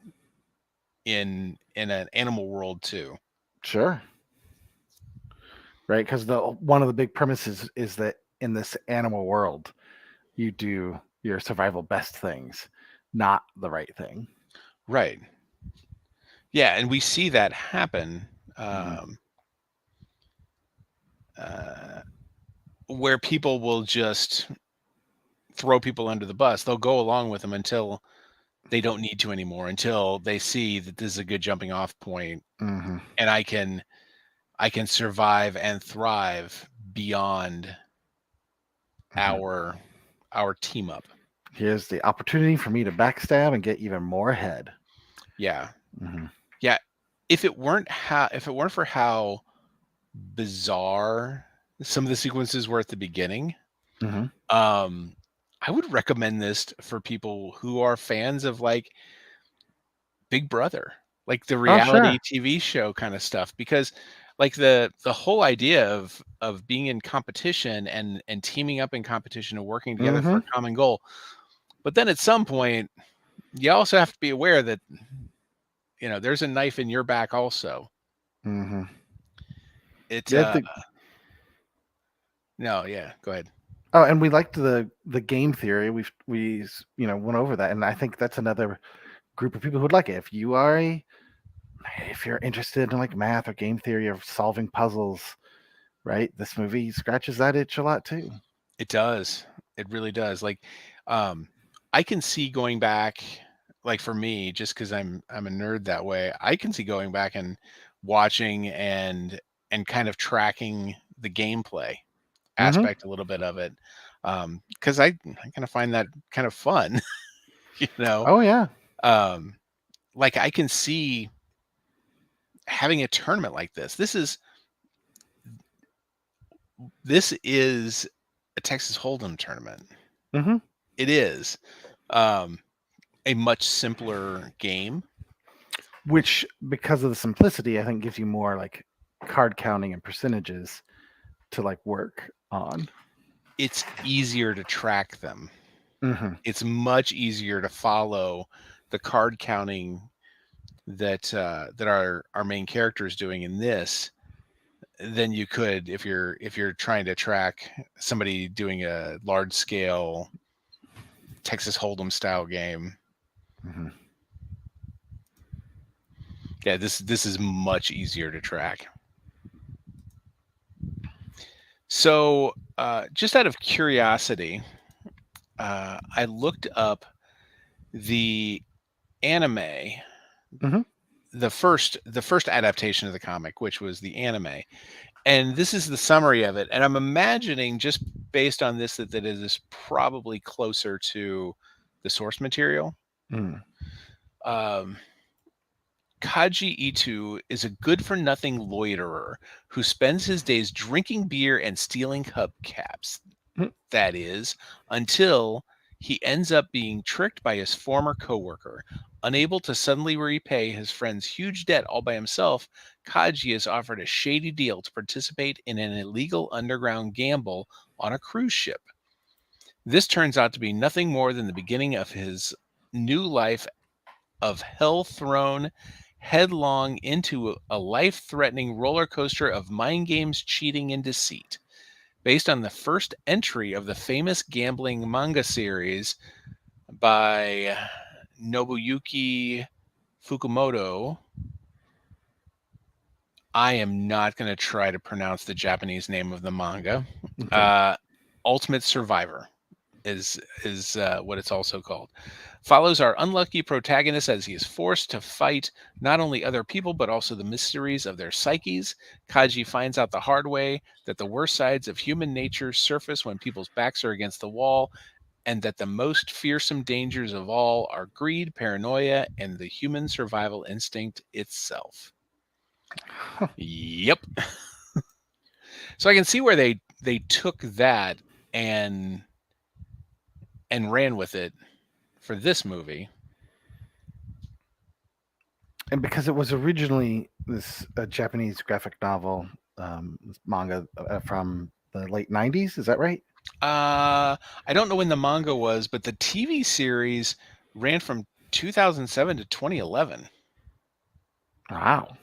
in an animal world too. sure. Right, because the one of the big premises is that in this animal world, you do your survival best things, not the right thing. Right. Yeah, and we see that happen, Mm-hmm. uh, where people will just throw people under the bus. They'll go along with them until they don't need to anymore, until they see that this is a good jumping off point, Mm-hmm. and I can survive and thrive beyond Mm-hmm. our our team up. Here's the opportunity for me to backstab and get even more ahead. Yeah. Mm-hmm. Yeah. If it weren't for how bizarre some of the sequences were at the beginning, Mm-hmm. um, I would recommend this for people who are fans of like Big Brother, like the Oh, sure. reality TV show kind of stuff, because like the whole idea of being in competition and teaming up in competition and working together for Mm-hmm. a common goal. But then at some point, you also have to be aware that there's a knife in your back also. Mm-hmm. It Yeah. no, yeah, go ahead. Oh, and we liked the game theory. Went over that, and I think that's another group of people who would like it. If you're interested in like math or game theory or solving puzzles, right? This movie scratches that itch a lot too. It does. It really does. Like, um, I can see going back, like for me, just because I'm a nerd that way, I can see going back and watching and kind of tracking the gameplay Mm-hmm. aspect a little bit of it. Because I kind of find that kind of fun, you know. Oh yeah. Um, like I can see having a tournament like this. This is a Texas Hold'em tournament. Mm-hmm. It is. Um, a much simpler game. Which, because of the simplicity, I think gives you more like card counting and percentages to like work on. It's easier to track them. Mm-hmm. It's much easier to follow the card counting that our main character is doing in this than you could if you're trying to track somebody doing a large scale Texas Hold'em style game. Mm-hmm. Yeah, this is much easier to track. So, just out of curiosity, I looked up the anime, Mm-hmm. the first adaptation of the comic, which was the anime, and this is the summary of it. And I'm imagining, just based on this, that it is probably closer to the source material. Mm. Um, Kaji Itu is a good for nothing loiterer who spends his days drinking beer and stealing hubcaps. Mm. That is, until he ends up being tricked by his former coworker. Unable to suddenly repay his friend's huge debt all by himself, Kaji is offered a shady deal to participate in an illegal underground gamble on a cruise ship. This turns out to be nothing more than the beginning of his new life of hell thrown headlong into a life threatening roller coaster of mind games, cheating, and deceit. Based on the first entry of the famous gambling manga series by Nobuyuki Fukumoto. I am not going to try to pronounce the Japanese name of the manga. Okay. Uh, Ultimate Survivor is what it's also called. Follows our unlucky protagonist as he is forced to fight not only other people but also the mysteries of their psyches. Kaji finds out the hard way that the worst sides of human nature surface when people's backs are against the wall, and that the most fearsome dangers of all are greed, paranoia, and the human survival instinct itself. Huh. Yep. So I can see where they took that and ran with it for this movie. And because it was originally this Japanese graphic novel manga from the late 90s, is that right? I don't know when the manga was, but the TV series ran from 2007 to 2011. Wow.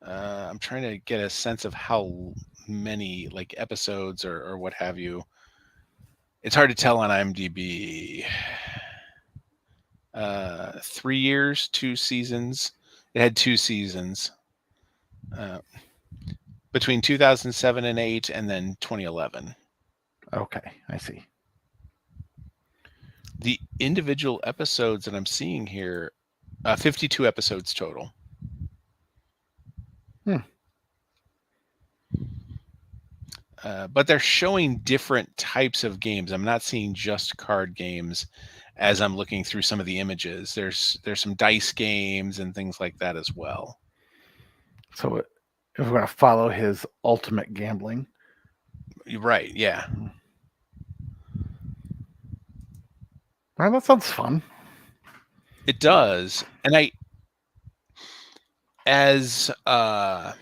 I'm trying to get a sense of how many like episodes or what have you. It's hard to tell on IMDb. 3 years, 2 seasons. It had 2 seasons uh, between 2007 and 8, and then 2011. Okay, I see. The individual episodes that I'm seeing here, 52 episodes total. Hmm. But they're showing different types of games. I'm not seeing just card games as I'm looking through some of the images. There's some dice games and things like that as well. So if we're going to follow his ultimate gambling. Right, yeah. Well, that sounds fun. It does. And as kind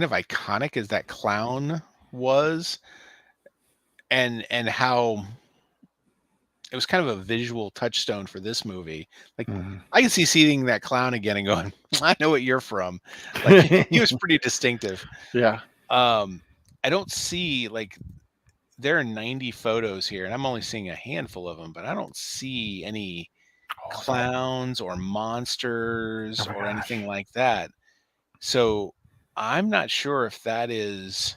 of iconic as that clown was, and how it was kind of a visual touchstone for this movie. Like, Mhm. I can see seeing that clown again and going, I know what you're from. Like, he was pretty distinctive. Yeah. I don't see, like, there are 90 photos here, and I'm only seeing a handful of them, but I don't see any Oh, clowns or monsters oh my or anything gosh. like that. So I'm not sure if that is,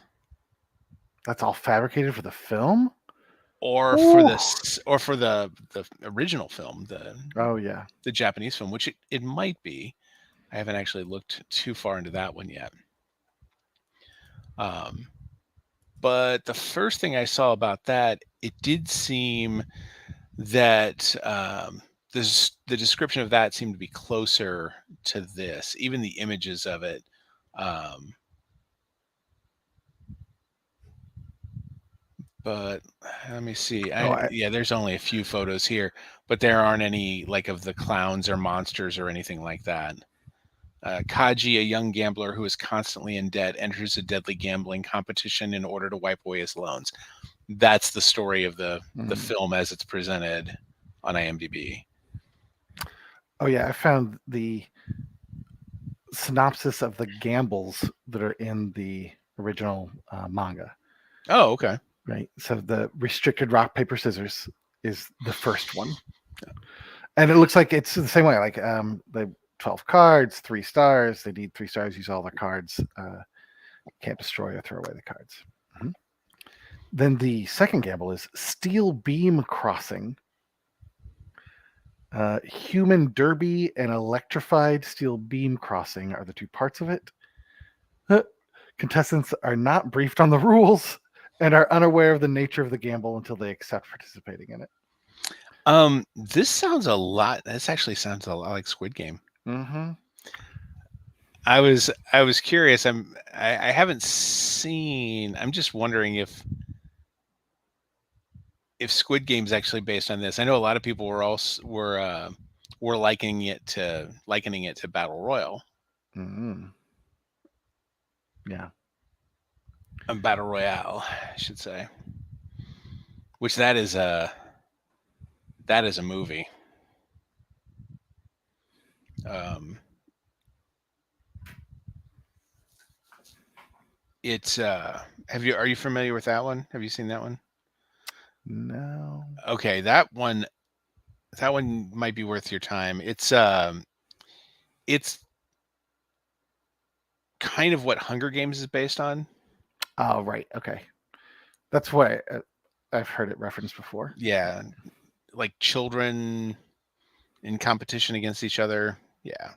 That's all fabricated for the film? or for Ooh. this, or for the original film, Oh, yeah. the Japanese film, which it might be. I haven't actually looked too far into that one yet. Um, but the first thing I saw about that, it did seem that the description of that seemed to be closer to this, even the images of it. Um, but let me see. Oh, Yeah, there's only a few photos here, but there aren't any like of the clowns or monsters or anything like that. Kaji, a young gambler who is constantly in debt, enters a deadly gambling competition in order to wipe away his loans. That's the story of the film as it's presented on IMDb. Oh, yeah. I found the synopsis of the gambles that are in the original manga. Oh, okay. right? So the restricted rock paper scissors is the first one, and it looks like it's the same way. Like the 12 cards, 3 stars. They need 3 stars. Use all their cards. Can't destroy or throw away the cards. Mhm. Then the second gamble is Steel Beam Crossing. Human Derby and Electrified Steel Beam Crossing are the two parts of it. Contestants are not briefed on the rules and are unaware of the nature of the gamble until they accept participating in it. This sounds a lot. This actually sounds a lot like Squid Game. Mm-hmm. I was curious. I haven't seen. I'm just wondering if Squid Game's actually based on this. I know a lot of people were likening it to Battle Royale. Mm-hmm. Yeah. Battle Royale, I should say. Which that is a movie. Um, it's are you familiar with that one? Have you seen that one? No. Okay, that one might be worth your time. It's kind of what Hunger Games is based on. Oh, right. Okay. That's why I've heard it referenced before. Yeah, like children in competition against each other. Yeah.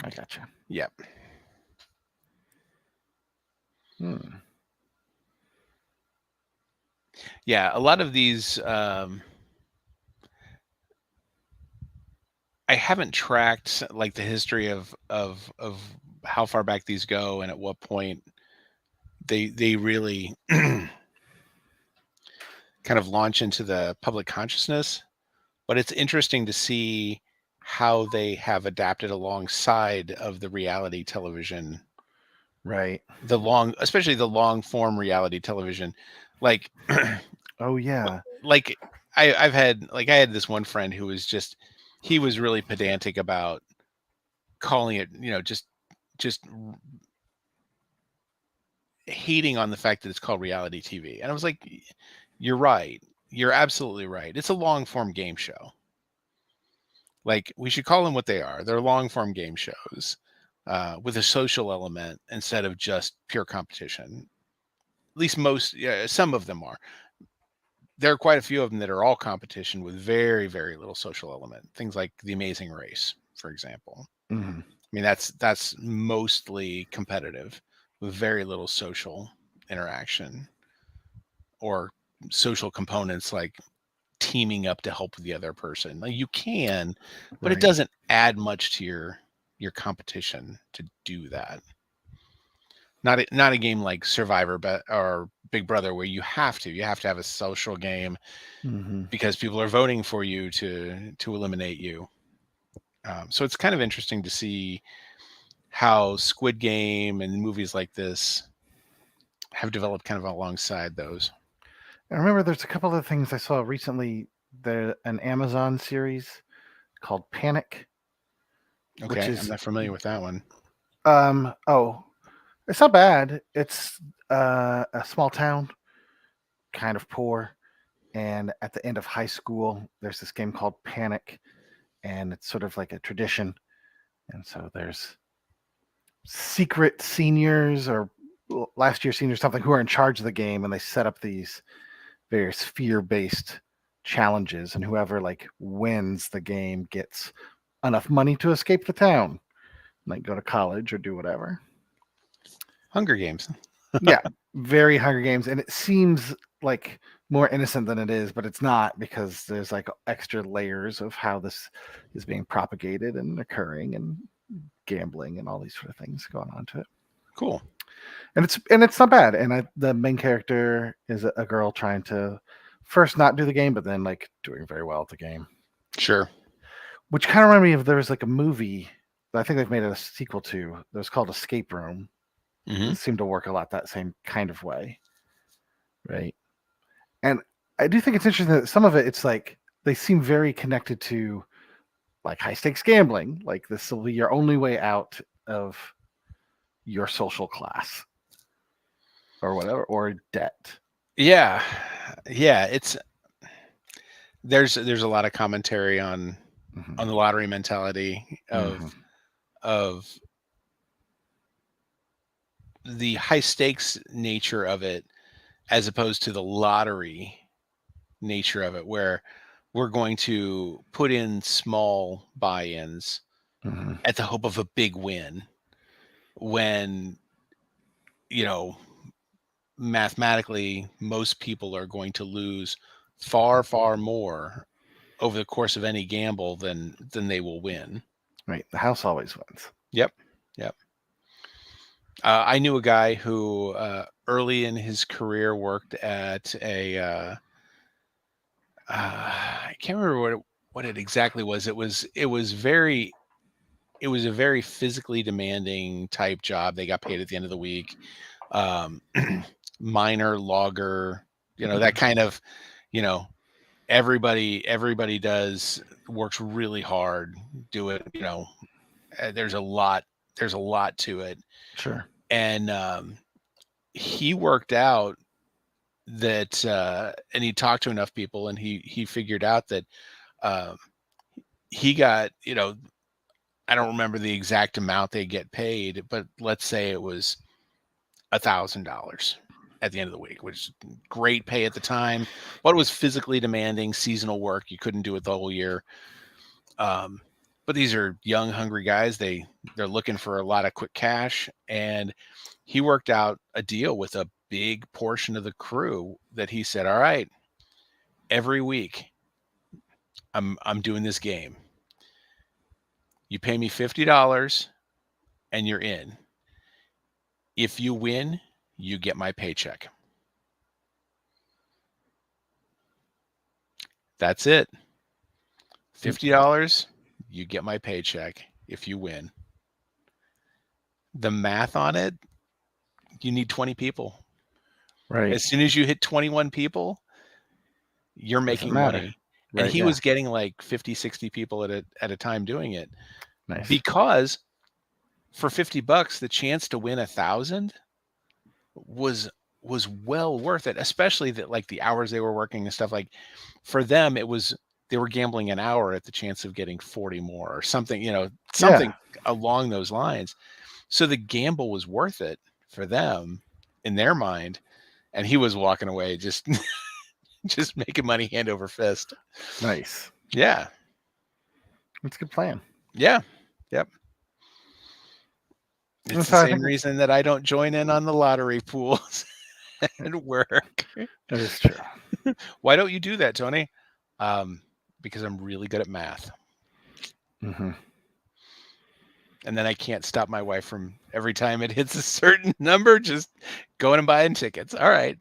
I gotcha. Yep. Hmm. Yeah, a lot of these I haven't tracked like the history of how far back these go and at what point they really kind of launch into the public consciousness. But it's interesting to see how they have adapted alongside of the reality television, Right. especially the long form reality television. Like, Oh, yeah. like I had this one friend who was he was really pedantic about calling it, just hating on the fact that it's called reality TV. And I was like, you're right. You're absolutely right. It's a long form game show. Like, we should call them what they are. They're long form game shows with a social element instead of just pure competition. At least some of them are. There are quite a few of them that are all competition with very, very little social element. Things like The Amazing Race, for example. Mm-hmm. I mean, that's mostly competitive with very little social interaction or social components like teaming up to help the other person. Like, you can, but it Right. doesn't add much to your competition to do that. Not a game like Survivor or Big Brother where you have to have a social game Mm-hmm. because people are voting for you to eliminate you. So it's kind of interesting to see how Squid Game and movies like this have developed kind of alongside those. I remember there's a couple of things I saw recently. An Amazon series called Panic, which Okay, I'm is not familiar with that one. oh, it's not bad. It's a small town, kind of poor, and at the end of high school, there's this game called Panic, and it's sort of like a tradition. And so there's secret seniors or last year seniors, something, who are in charge of the game, and they set up these various fear-based challenges, and whoever like wins the game gets enough money to escape the town, like go to college or do whatever. Hunger Games. Yeah, very Hunger Games, and it seems like more innocent than it is, but it's not, because there's like extra layers of how this is being propagated and occurring, and gambling and all these sort of things going on to it. Cool. And it's not bad. And the main character is a girl trying to first not do the game, but then like doing very well at the game. Sure. Which kind of reminded me of, there was like a movie that I think they've made a sequel to that was called Escape Room. Mm-hmm. It seemed to work a lot that same kind of way, right? And I do think it's interesting that some of it's like they seem very connected to like high stakes gambling. Like, this will be your only way out of your social class or whatever, or debt. Yeah. Yeah, there's a lot of commentary Hmm. on the lottery mentality Hmm. of the high stakes nature of it as opposed to the lottery nature of it, where we're going to put in small buy-ins Hmm. at the hope of a big win when, you know, mathematically most people are going to lose far more over the course of any gamble than they will win. Right. The house always wins. Yep. Yep. I knew a guy who early in his career worked at I can't remember what it exactly was. It was a very physically demanding type job. They got paid at the end of the week. Um, Miner, logger, that kind of, you know, everybody does works really hard, do it, there's a lot to it. Sure. And he worked out that and he talked to enough people, and he figured out that um, he got, I don't remember the exact amount they get paid, but let's say it was $1,000 at the end of the week, which is great pay at the time, but it was physically demanding, seasonal work. You couldn't do it the whole year. Um, but these are young, hungry guys. They're looking for a lot of quick cash, and he worked out a deal with a big portion of the crew that he said, "All right, every week I'm doing this game. You pay me $50 and you're in. If you win, you get my paycheck. That's it. $50, you get my paycheck if you win." The math on it, you need 20 people. Right. As soon as you hit 21 people, you're Doesn't making matter. money. And Right. he Yeah. was getting like 50, 60 people at a time doing it, Nice. because for $50, the chance to win 1,000 was well worth it, especially that, like, the hours they were working and stuff. Like, for them, it was, they were gambling an hour at the chance of getting 40 more or something, Yeah. something along those lines. So the gamble was worth it for them in their mind, and he was walking away just just making money hand over fist. Nice. Yeah. That's a good plan. Yeah. Yep. And It's the so I same think reason that I don't join in on the lottery pools at work. that is true. Why don't you do that, Tony? Um, because I'm really good at math. Hmm. And then I can't stop my wife from, every time it hits a certain number, just going and buying tickets. All right.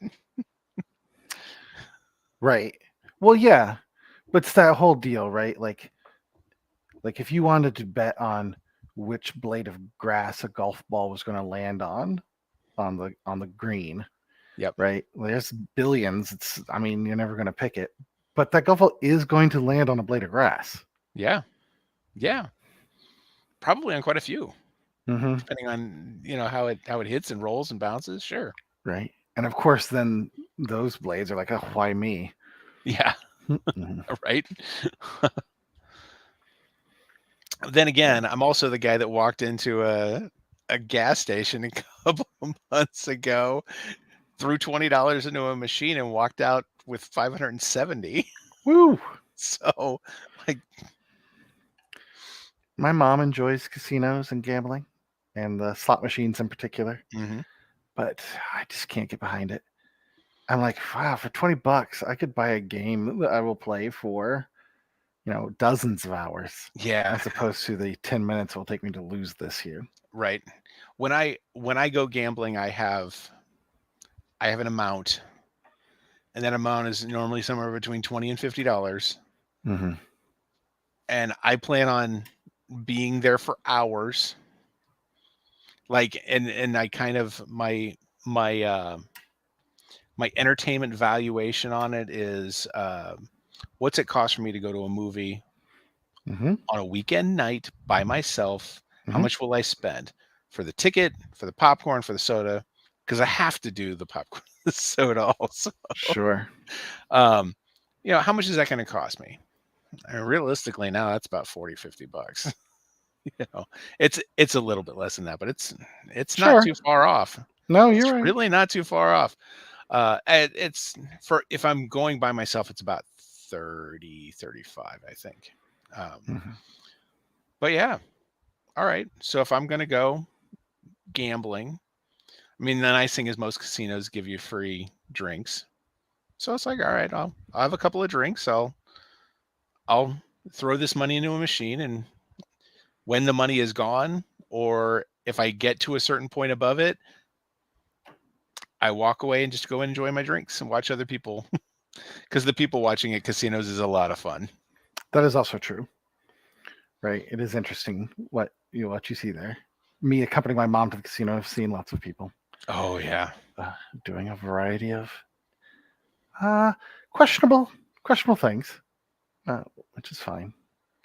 Right. Well, yeah, but it's that whole deal, right? Like if you wanted to bet on which blade of grass a golf ball was going to land on the green, Yep. right? Well, there's billions. It's, I mean, you're never going to pick it, but that golf ball is going to land on a blade of grass. Yeah. Yeah. Probably on quite a few, Hmm. depending on, how it hits and rolls and bounces. Sure. Right. And of course, then those blades are like, oh, why me? Yeah. Mhm. Right. Then again, I'm also the guy that walked into a gas station a couple of months ago, threw $20 into a machine and walked out with 570. Woo! So, like, My mom enjoys casinos and gambling, and the slot machines in particular, mhm. but I just can't get behind it. I'm like, wow, for $20, I could buy a game that I will play for, dozens of hours, Yeah, as opposed to the 10 minutes it will take me to lose this here. right. When I go gambling, I have an amount, and that amount is normally somewhere between 20 and $50, Hmm. and I plan on being there for hours. Like, and I kind of, my my entertainment valuation on it is, what's it cost for me to go to a movie Hmm. on a weekend night by myself? How Hmm. much will I spend for the ticket, for the popcorn, for the soda? Because I have to do the popcorn, soda also. Sure. Um, how much is that going to cost me? Realistically, now that's about 40, $50. you know, it's a little bit less than that, but it's not Sure. too far off. No, It's you're right. really not too far off. And it's for if I'm going by myself, it's about 30, 35, I think. Um, Mhm. but yeah, all right. So if I'm gonna go gambling, I mean, the nice thing is most casinos give you free drinks. So it's like, all right, I'll have a couple of drinks. I'll throw this money into a machine, and when the money is gone, or if I get to a certain point above it, I walk away and just go enjoy my drinks and watch other people because the people watching at casinos is a lot of fun. That is also true, right? It is interesting what you see there. Me accompanying my mom to the casino, I've seen lots of people Oh yeah. uh, doing a variety of uh, questionable questionable things, uh, which is fine.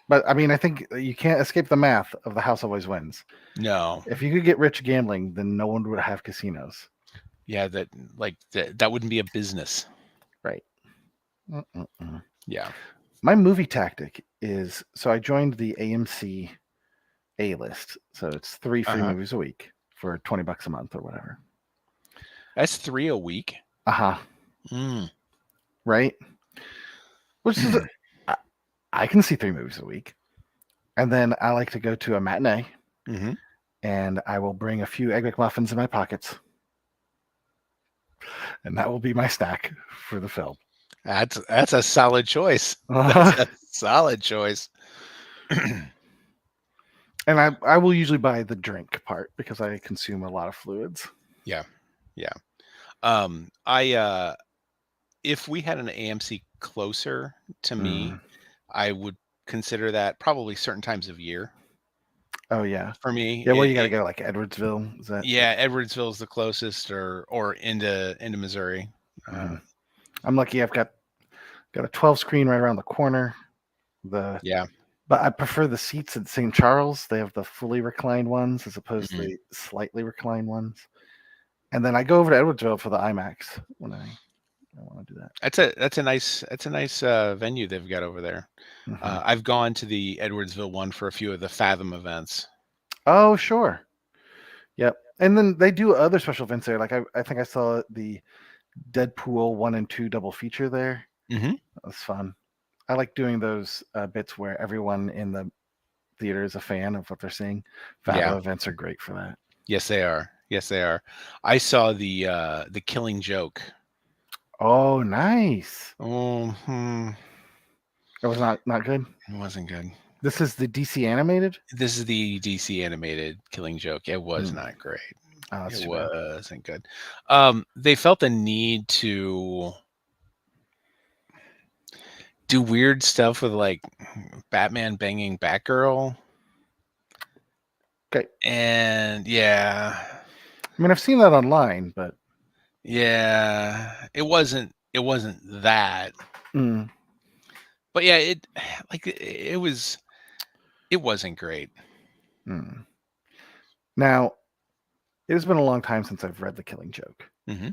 But I mean, I think you can't escape the math of the house always wins. No. If you could get rich gambling, then no one would have casinos, Yeah, that wouldn't be a business. right? Mm-mm-mm. Yeah. My movie tactic is so I joined the AMC A list, so it's 3 free Uh-huh. movies a week for $20 a month or whatever. That's 3 a week. Uh huh. Mm. Right. Which is I, I can see 3 movies a week, and then I like to go to a matinee, Mhm. and I will bring a few egg McMuffins in my pockets, and that will be my snack for the film. That's a solid choice. That's Uh-huh. a solid choice. And I will usually buy the drink part because I consume a lot of fluids. Yeah. Yeah. I if we had an AMC closer to me, Mm. I would consider that probably certain times of year. Oh yeah, For me, yeah. Well, you got to go like Edwardsville. Is that? yeah, Edwardsville is the closest, or into Missouri. Mhm. Uh, I'm lucky. I've got a 12 screen right around the corner. The yeah. But I prefer the seats at St. Charles. They have the fully reclined ones as opposed to Mhm. the slightly reclined ones. And then I go over to Edwardsville for the IMAX when I want to do that. That's a nice venue they've got over there. Hmm. I've gone to the Edwardsville one for a few of the Fathom events. Oh, sure. Yep. And then they do other special events there. Like I think I saw the Deadpool 1 and 2 double feature there. Mhm. That was fun. I like doing those bits where everyone in the theater is a fan of what they're seeing. Fathom Yeah. events are great for that. Yes, they are. Yes, they are. I saw the Killing Joke. Oh, nice. Oh, It was not good. it wasn't good. This is the DC animated. This is the DC animated Killing Joke. It was Hmm. not great. Oh, that's It too bad. wasn't good. They felt the need to do weird stuff with like Batman banging Batgirl. Okay. And yeah, I mean, I've seen that online, but yeah, it wasn't that. mm, But yeah, it wasn't great. mm. Now it has been a long time since I've read The Killing Joke. Hmm.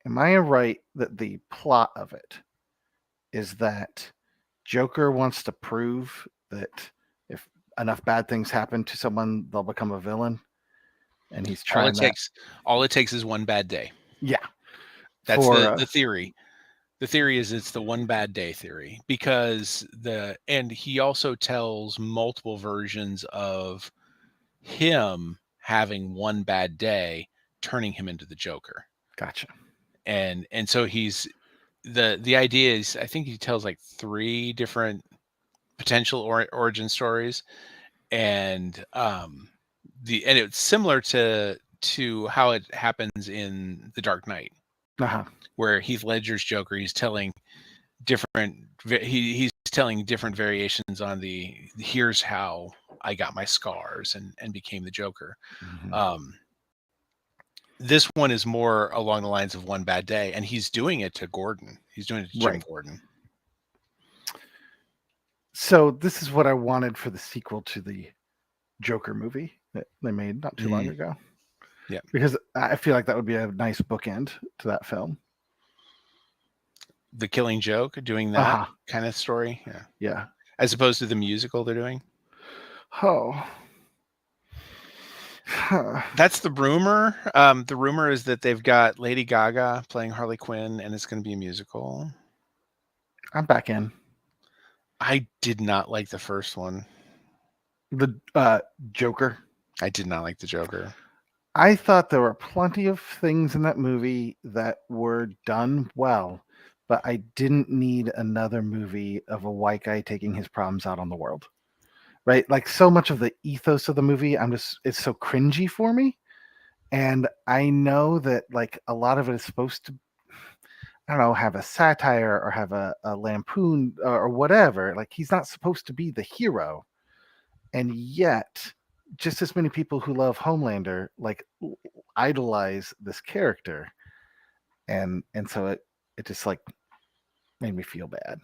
Am I right that the plot of it is that Joker wants to prove that if enough bad things happen to someone, they'll become a villain, and he's All it trying that? takes all it takes is one bad day. Yeah, That's for the theory. The theory is it's the one bad day theory because and he also tells multiple versions of him having one bad day turning him into the Joker. gotcha. And so he's the idea is I think he tells like 3 different potential origin stories, and and it's similar to how it happens in The Dark Knight, Uh-huh. where Heath Ledger's Joker, he's telling different variations on the here's how I got my scars and became the Joker. Mhm. Um, this one is more along the lines of one bad day, and he's doing it to Gordon. He's doing it to Jim Right. Gordon. So this is what I wanted for the sequel to the Joker movie that they made not too long Mm, ago. Yeah. because I feel like that would be a nice bookend to that film. The Killing Joke, doing that Uh-huh. kind of story. Yeah. Yeah. As opposed to the musical they're doing. Oh. Huh. That's the rumor. The rumor is that they've got Lady Gaga playing Harley Quinn, and it's going to be a musical. I'm back in. I did not like the first one. The Joker. I did not like the Joker. I thought there were plenty of things in that movie that were done well, but I didn't need another movie of a white guy taking his problems out on the world. Right? Like so much of the ethos of the movie, it's so cringy for me. And I know that like a lot of it is supposed to, I don't know, have a satire or have a lampoon or whatever. Like he's not supposed to be the hero. And yet, just as many people who love Homelander like idolize this character. And so it just like made me feel bad.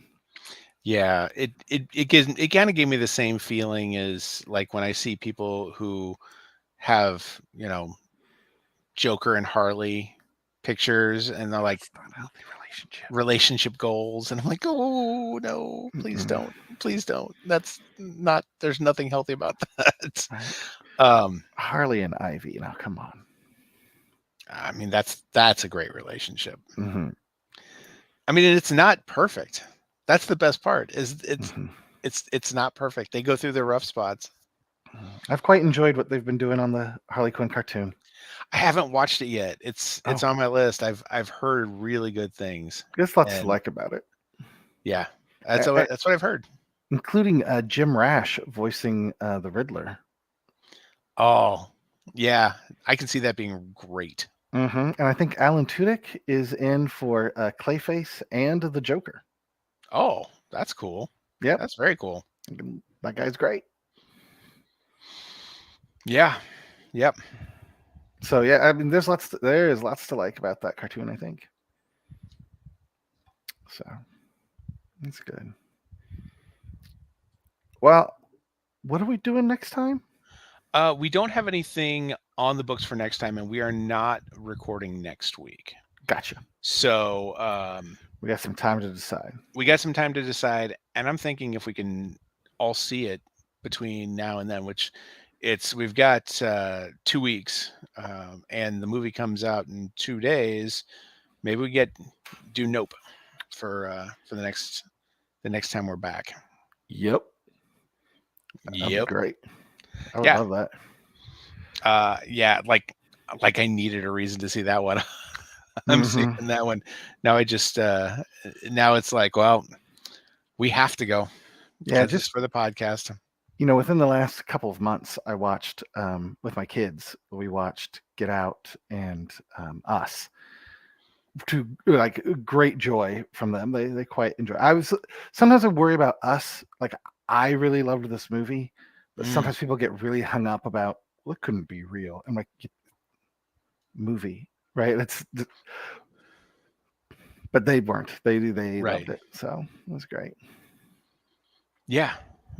Yeah, it kind of gave me the same feeling as like when I see people who have, Joker and Harley pictures, and they're like It's not a healthy relationship. relationship goals, and I'm like, oh no, please Mm-mm. don't, please don't. That's not. There's nothing healthy about that. Right? Um, Harley and Ivy. Now, come on. I mean, that's a great relationship. Mm-hmm. I mean, and it's not perfect. That's the best part. Is Mm-hmm. it's not perfect. They go through their rough spots. I've quite enjoyed what they've been doing on the Harley Quinn cartoon. I haven't watched it yet. It's Oh, on my list. I've heard really good things, there's lots to and like about it, yeah, A- that's what I've heard. including Jim Rash voicing the Riddler. Oh, yeah, I can see that being great. Mm-hmm. And I think Alan Tudyk is in for Clayface and the Joker. Oh, that's cool. Yep, That's very cool. that guy's great. Yeah. Yep. So yeah, I mean, there is lots to like about that cartoon. I think so. That's good. Well, what are we doing next time? We don't have anything on the books for next time, and we are not recording next week. Gotcha. So We got some time to decide. we got some time to decide, and I'm thinking if we can all see it between now and then, which we've got 2 weeks, and the movie comes out in 2 days. Maybe we do Nope for the next time we're back. Yep, that'd be Yep. great. I would Yeah. love that. Yeah. Like I needed a reason to see that one. I'm seeing Mm-hmm. that one now. Now it's like, well, we have to go Yeah, because it's just for the podcast. within the last couple of months, I watched with my kids. We watched Get Out and Us. To like great joy from them. They quite enjoy. Sometimes I worry about Us. Like I really loved this movie, but Mm, sometimes people get really hung up about well, it couldn't be real. I'm like movie, right? But they weren't. They right. loved it, so it was great. Yeah.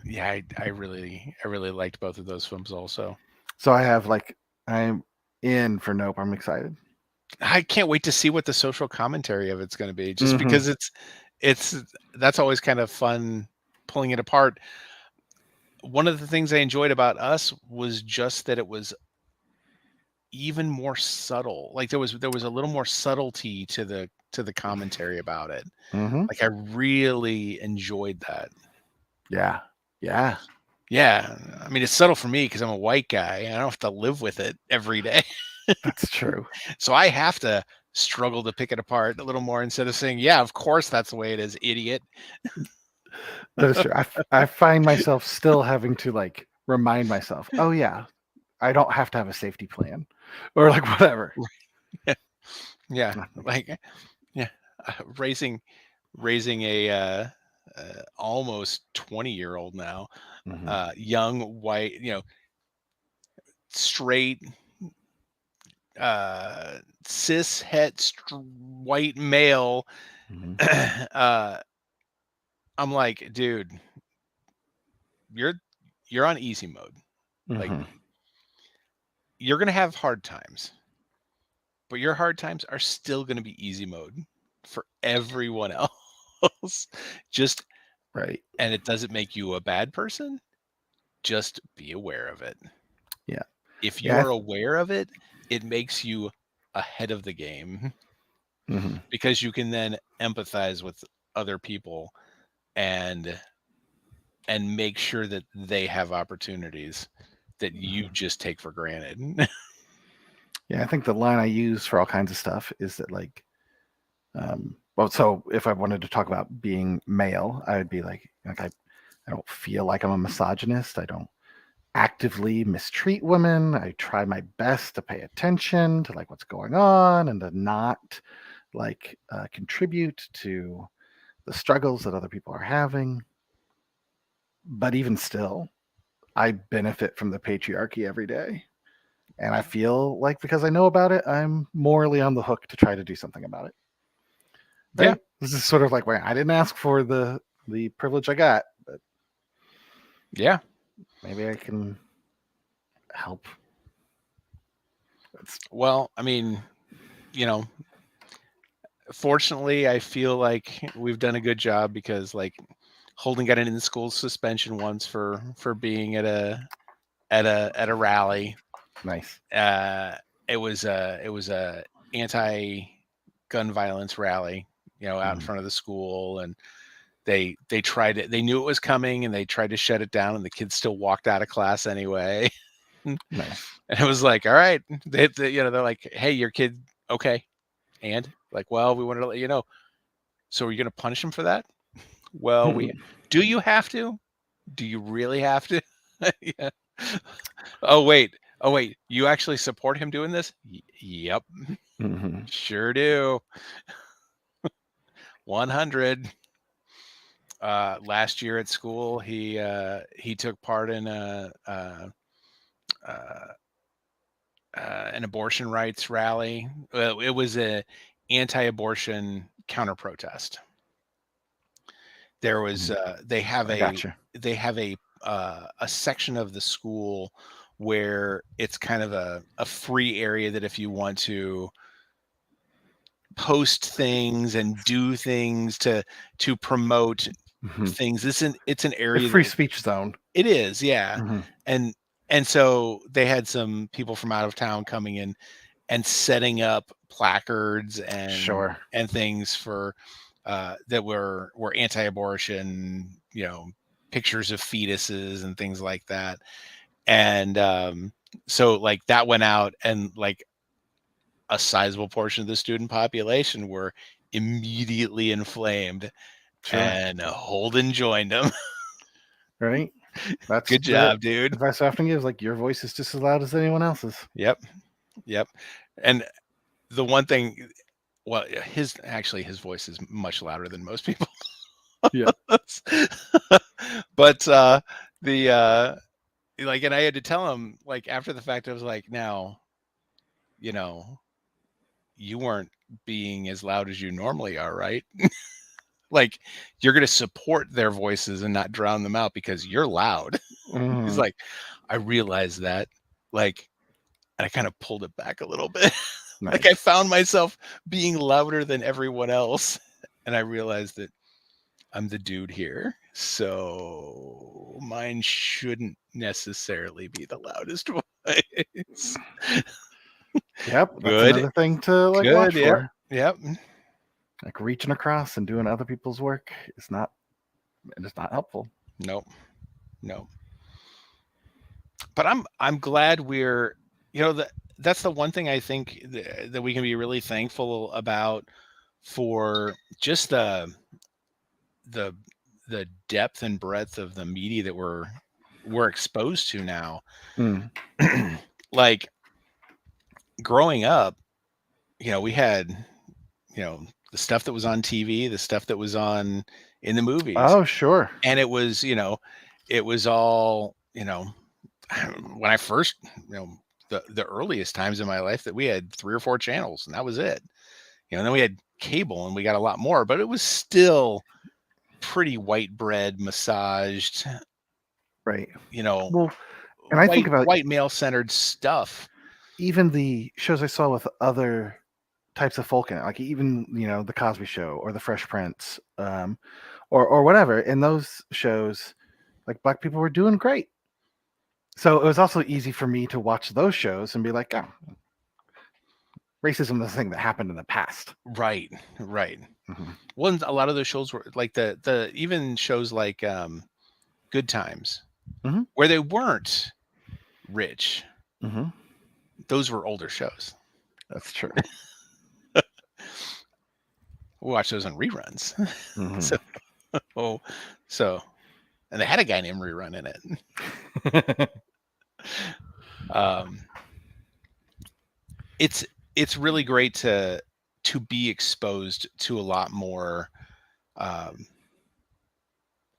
Yeah. I really liked both of those films also. So I'm in for Nope. I'm excited. I can't wait to see what the social commentary of it's going to be, just Mm-hmm. because it's that's always kind of fun pulling it apart. One of the things I enjoyed about Us was just that it was even more subtle. Like there was a little more subtlety to the commentary about it. Mm-hmm. Like I really enjoyed that. Yeah. Yeah. Yeah, I mean it's subtle for me because I'm a white guy and I don't have to live with it every day. That's true. So I have to struggle to pick it apart a little more instead of saying, "Yeah, of course that's the way it is, idiot." That is true. I find myself still having to like remind myself, oh yeah, I don't have to have a safety plan, or like whatever. Yeah, like yeah, raising a almost 20-year-old now, Mm-hmm. young white, straight cis white male. Mm-hmm. uh I'm like, dude, you're on easy mode. Like Mm-hmm. you're gonna have hard times. but your hard times are still going to be easy mode for everyone else. Just, Right. and it doesn't make you a bad person. Just be aware of it. Yeah. If you Yeah. are aware of it, it makes you ahead of the game Mm-hmm. because you can then empathize with other people and make sure that they have opportunities that you just take for granted. Yeah, I think the line I use for all kinds of stuff is that like, well, so if I wanted to talk about being male, I would be like I don't feel like I'm a misogynist. I don't actively mistreat women. I try my best to pay attention to like what's going on and to not like contribute to the struggles that other people are having. But even still, I benefit from the patriarchy every day. And I feel like because I know about it, I'm morally on the hook to try to do something about it. Yeah. Right? This is sort of like where I didn't ask for the privilege I got, but Yeah. maybe I can help. It's, Well, I mean, fortunately, I feel like we've done a good job because like Holden got an in-school suspension once for being at a rally. nice. It was a anti-gun violence rally, out in Mhm. front of the school, and they tried it. They knew it was coming, and they tried to shut it down, and the kids still walked out of class anyway. And Nice. it was like, all right, they're like, hey, your kid, okay, and like, well, we wanted to let you know. So are you going to punish him for that? Well, do you have to? Do you really have to? Yeah. Oh wait, you actually support him doing this? Yep, Mm-hmm. sure do. 100. Last year at school, he took part in uh, an abortion rights rally. It was a anti-abortion counter protest. There was I gotcha. they have a section of the school where it's kind of a free area that if you want to post things and do things to promote Mm-hmm. things, it's an A area free that speech zone. it is, yeah. Mm-hmm. and and so they had some people from out of town coming in and setting up placards Sure. and things for that were anti-abortion, pictures of fetuses and things like that. And so like that went out, and like a sizable portion of the student population were immediately inflamed, Sure. and Holden joined them. Right. That's Good the job, dude. advice I often give. Like your voice is just as loud as anyone else's. Yep. Yep. And the one thing, well, his voice is much louder than most people. Yeah. But the like, and I had to tell him like after the fact, I was like, now, you know, you weren't being as loud as you normally are, right? Like you're going to support their voices and not drown them out because you're loud. He's Mm-hmm. like, I realized that, like, and I kind of pulled it back a little bit. Like I Nice. found myself being louder than everyone else, and I realized that I'm the dude here, so mine shouldn't necessarily be the loudest voice. Yep. That's Good, another thing to like good, watch yep, for. yep. Like reaching across and doing other people's work is not, it's not helpful. Nope, nope. But I'm glad we're, that's the one thing I think that we can be really thankful about, for just the the depth and breadth of the media that we're exposed to now. Mm. Like growing up, we had, the stuff that was on TV, the stuff that was on in the movies, Oh, sure. and it was all, when I first, the earliest times in my life that we had 3 or 4 channels and that was it. And then we had cable and we got a lot more, but it was still pretty white bread, massaged, Right. you know, Well, and I think about white male centered stuff. even the shows I saw with other types of folk in it, like even the Cosby Show or the Fresh Prince, or whatever. In those shows, like black people were doing great. So it was also easy for me to watch those shows and be like, oh, racism is a thing that happened in the past. Right, right. Hmm. Well, a lot of those shows were like the even shows like Good Times, Hmm. where they weren't rich. Hmm. Those were older shows. That's true. We watched those on reruns. Hmm. So, oh, so, and they had a guy named Rerun in it. Um, it's really great to be exposed to um,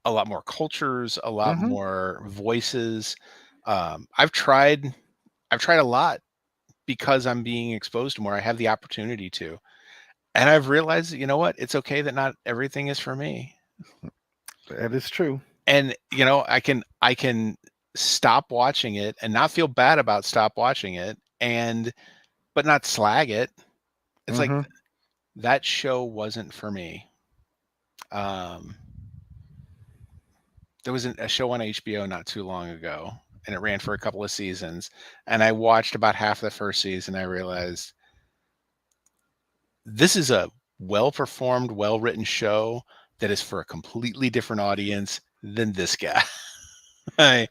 a lot more cultures, a lot Hmm. more voices. I've tried a lot because I'm being exposed to more. I have the opportunity to, and I've realized, you know what? It's okay that not everything is for me. That is true. And I can stop watching it and not feel bad about stop watching it, and but not slag it. It's like Hmm. that show wasn't for me. Um, there was a show on HBO not too long ago, and it ran for a couple of seasons. And I watched about half the first season. I realized this is a well performed, well written show that is for a completely different audience than this guy. I,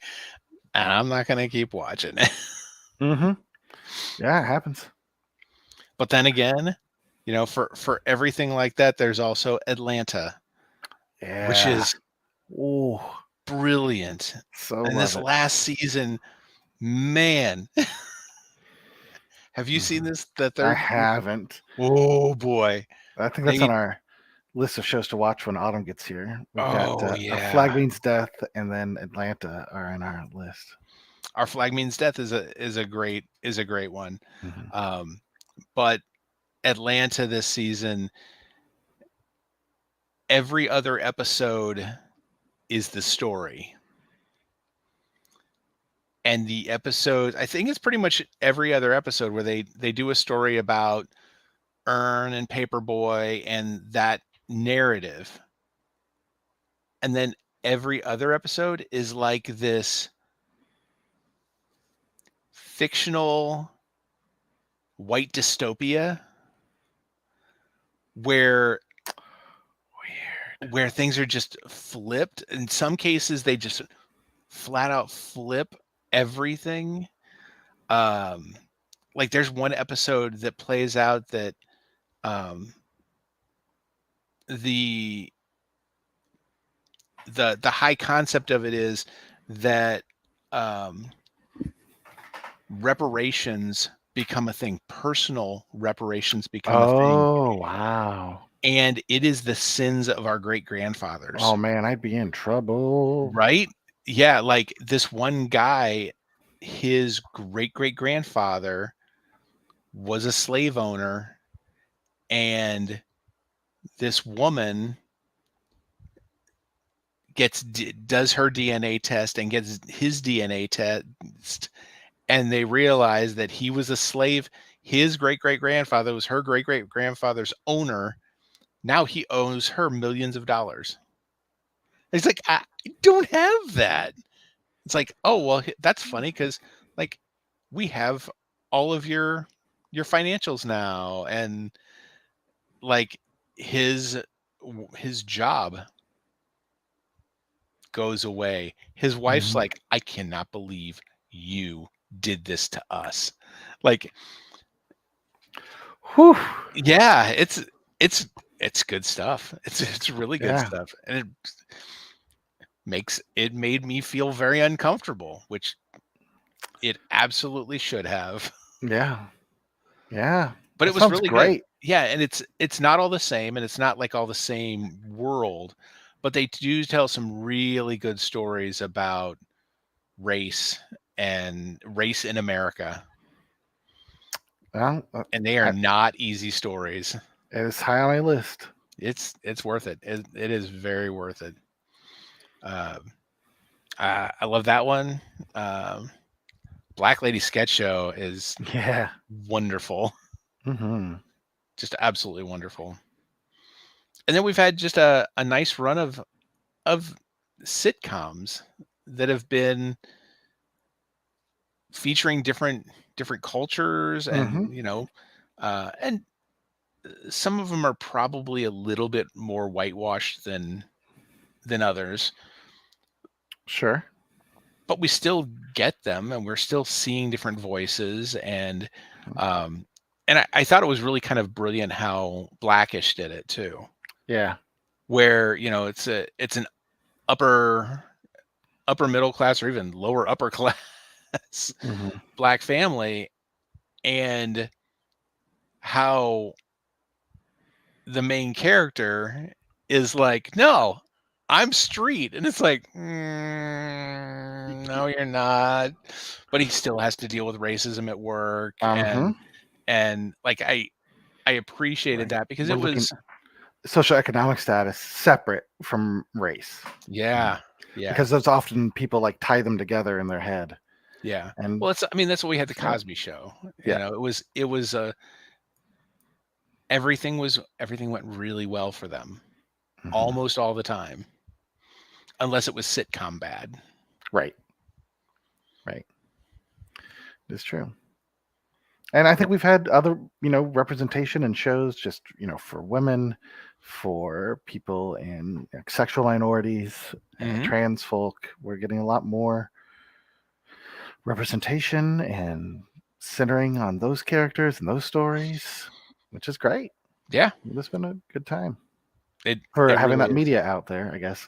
and I'm not going to keep watching it. Hmm. Yeah, it happens. But then again, for everything like that, there's also Atlanta, which Yeah. is Oh, brilliant. so And this love it. last season, man, have you seen Hmm. this? The I third? haven't. Oh boy, I think that's on they. our list of shows to watch when autumn gets here. We've got Oh a Flag yeah, Means Death and then Atlanta are in our list. Our Flag Means Death is a great one. Hmm. Um, but Atlanta this season, every other episode is the story. And the episode, I think it's pretty much every other episode where they do a story about Earn and Paperboy and that narrative. And then every other episode is like this fictional white dystopia where Weird. things are just flipped. In some cases they just flat out flip everything. Um like there's one episode that plays out that um the the high concept of it is that um reparations become a thing, personal reparations become a thing, Oh, wow. and it is the sins of our great Oh, grandfathers, man, I'd be in trouble. right? Yeah, like this one guy, his great great grandfather was a slave owner, and this woman does her DNA test and gets his DNA test, and they realize that he was a slave. His great great grandfather was her great great grandfather's owner. Now he owes her millions of dollars. He's like, I don't have that. It's like, oh well, that's funny because like we have all of your financials now, and like his his job goes away. His wife's Hmm. like, I cannot believe you did this to us. Like, Whew. yeah, it's it's good stuff. It's really good Yeah. stuff. And it made me feel very uncomfortable, which it absolutely should have. Yeah. Yeah. But it That was sounds really good. great. Yeah, and it's not all the same, and it's not like all the same world, but they do tell some really good stories about race and race in America, Well, and they are not easy stories. it is high on my list. It's worth it. It is very worth it. Um, I love that one. Um, Black Lady Sketch Show is Yeah. wonderful, Hmm. just absolutely wonderful. And then we've had just a nice run of sitcoms that have been featuring different cultures, Hmm. and and some of them are probably a little bit more whitewashed than others, Sure. but we still get them, and we're still seeing different voices. Um I thought it was really kind of brilliant how Blackish did it too, Yeah. where it's an upper upper middle class or even lower upper class Hmm. black family, and how the main character is like, no, I'm street. And it's like, no, you're not. But he still has to deal with racism at work. Hmm. And like, I appreciated Right. that because We're it looking was, socioeconomic status separate from race. yeah, yeah, Because those often people like tie them together in their head. yeah. And Well, I mean, that's what we had the it's not. Cosby Show. Yeah. It was everything went really well for them Hmm. almost all the time, unless it was sitcom bad. Right. Right. It's true. And I think we've had other, representation in shows just, for women, for people in sexual minorities, Hmm. trans folk. We're getting a lot more representation and centering on those characters and those stories, which is great. Yeah, It's been a good time it for it having really that is. media out there, I guess.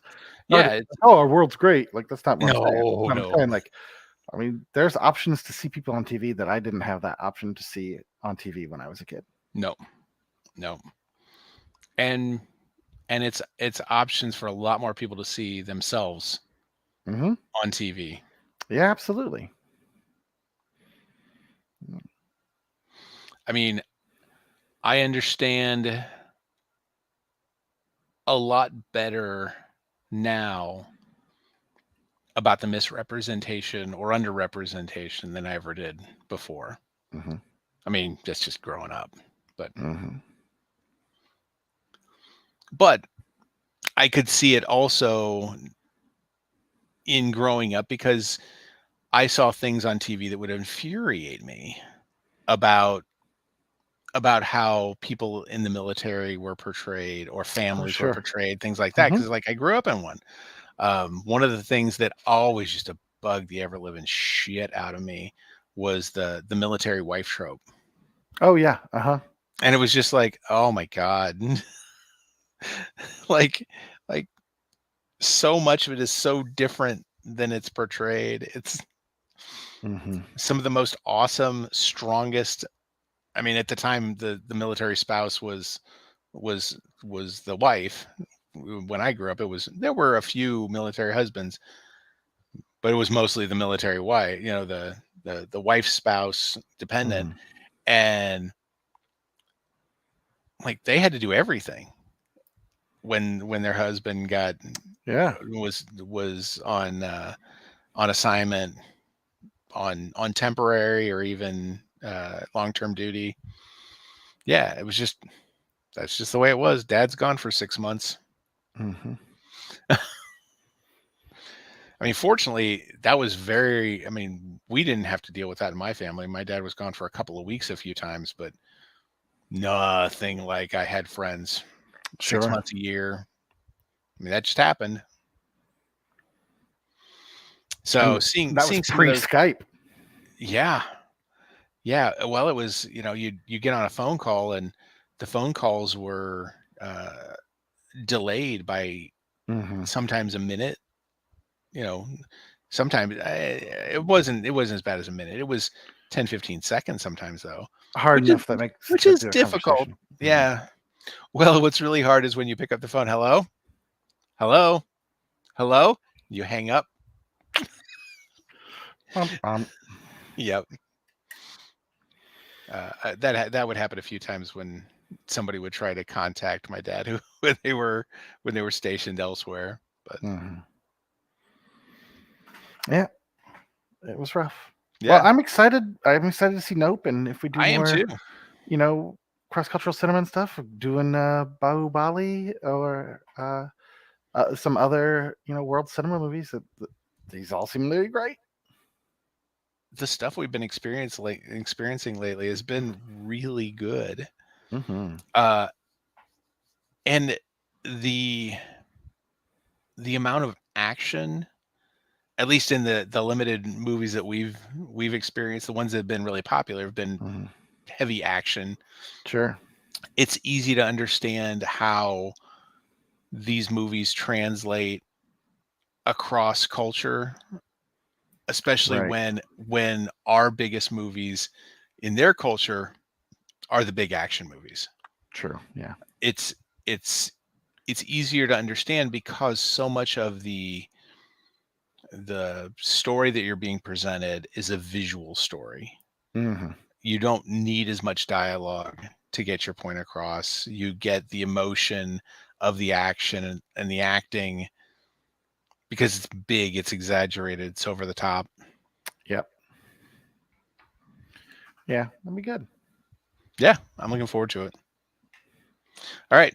Not, Yeah, it's oh, our world's great. Like, that's not what I'm saying. no, What I'm no, saying, like, I mean, there's options to see people on TV that I didn't have that option to see on TV when I was a kid. no, no. And it's options for a lot more people to see themselves Hmm. on TV. Yeah, absolutely. I mean, I understand a lot better now about the misrepresentation or underrepresentation than I ever did before. Hmm. I mean, that's just growing up. But Hmm. but I could see it also in growing up because I saw things on TV that would infuriate me about how people in the military were portrayed or Oh, families were sure. portrayed, things like that. Hmm. Because like I grew up in one. One of the things that always used to bug the ever living shit out of me was the military wife trope, Oh, yeah. Uh huh. and it was just like, oh my god, like like so much of it is so different than it's portrayed. It's Hmm. some of the most awesome, strongest. I mean, at the time, the military spouse was the wife. When I grew up, there were a few military husbands, but it was mostly the military wife, the wife spouse dependent, Hmm. and like they had to do everything when their husband got Yeah. was on assignment, on temporary or even long-term duty. Yeah, that's just the way it was. Dad's gone for 6 months. Hmm. I mean, fortunately, that was very. I mean, we didn't have to deal with that in my family. My dad was gone for a couple of weeks a few times, but nothing like I had friends six Sure. months a year. I mean, that just happened. So And seeing that was seeing some of pre those, Skype. yeah, yeah. Well, it was you get on a phone call and the phone calls were delayed by Hmm. sometimes a minute. You know, sometimes it wasn't as bad as a minute. It was 10-15 seconds sometimes though, Hard which is enough that makes which to is do a difficult. conversation. Hmm. Yeah. Well, what's really hard is when you pick up the phone. Hello, hello, hello. You hang up. Bum, bum. Yep. That would happen a few times when somebody would try to contact my dad who when they were stationed elsewhere. But Mhm. Yeah, it was rough. Well, Yeah, I'm excited. I'm excited to see Nope, and if we do I am more, too. you know, cross-cultural cinema and stuff, doing Bahubali or some other, world cinema movies. These all seem really great. The stuff we've been experiencing lately has been really good. Mm-hmm. Uh, and the the amount of action, at least in the limited movies that we've experienced, the ones that have been really popular have been Mm-hmm. heavy action. Sure. It's easy to understand how these movies translate across culture, especially Right. when our biggest movies in their culture are the big action movies. True. Yeah. It's it's it's easier to understand because so much of the story that you're being presented is a visual story. Mm-hmm. You don't need as much dialogue to get your point across. You get the emotion of the action and the acting because it's big, it's exaggerated, it's over the top. Yep. Yeah. That'd be good. Yeah, I'm looking forward to it. All right.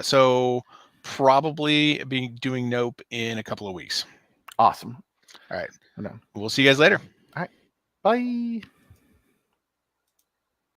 So probably be doing Nope in a couple of weeks. Awesome. All right. I know. We'll see you guys later. All right. Bye.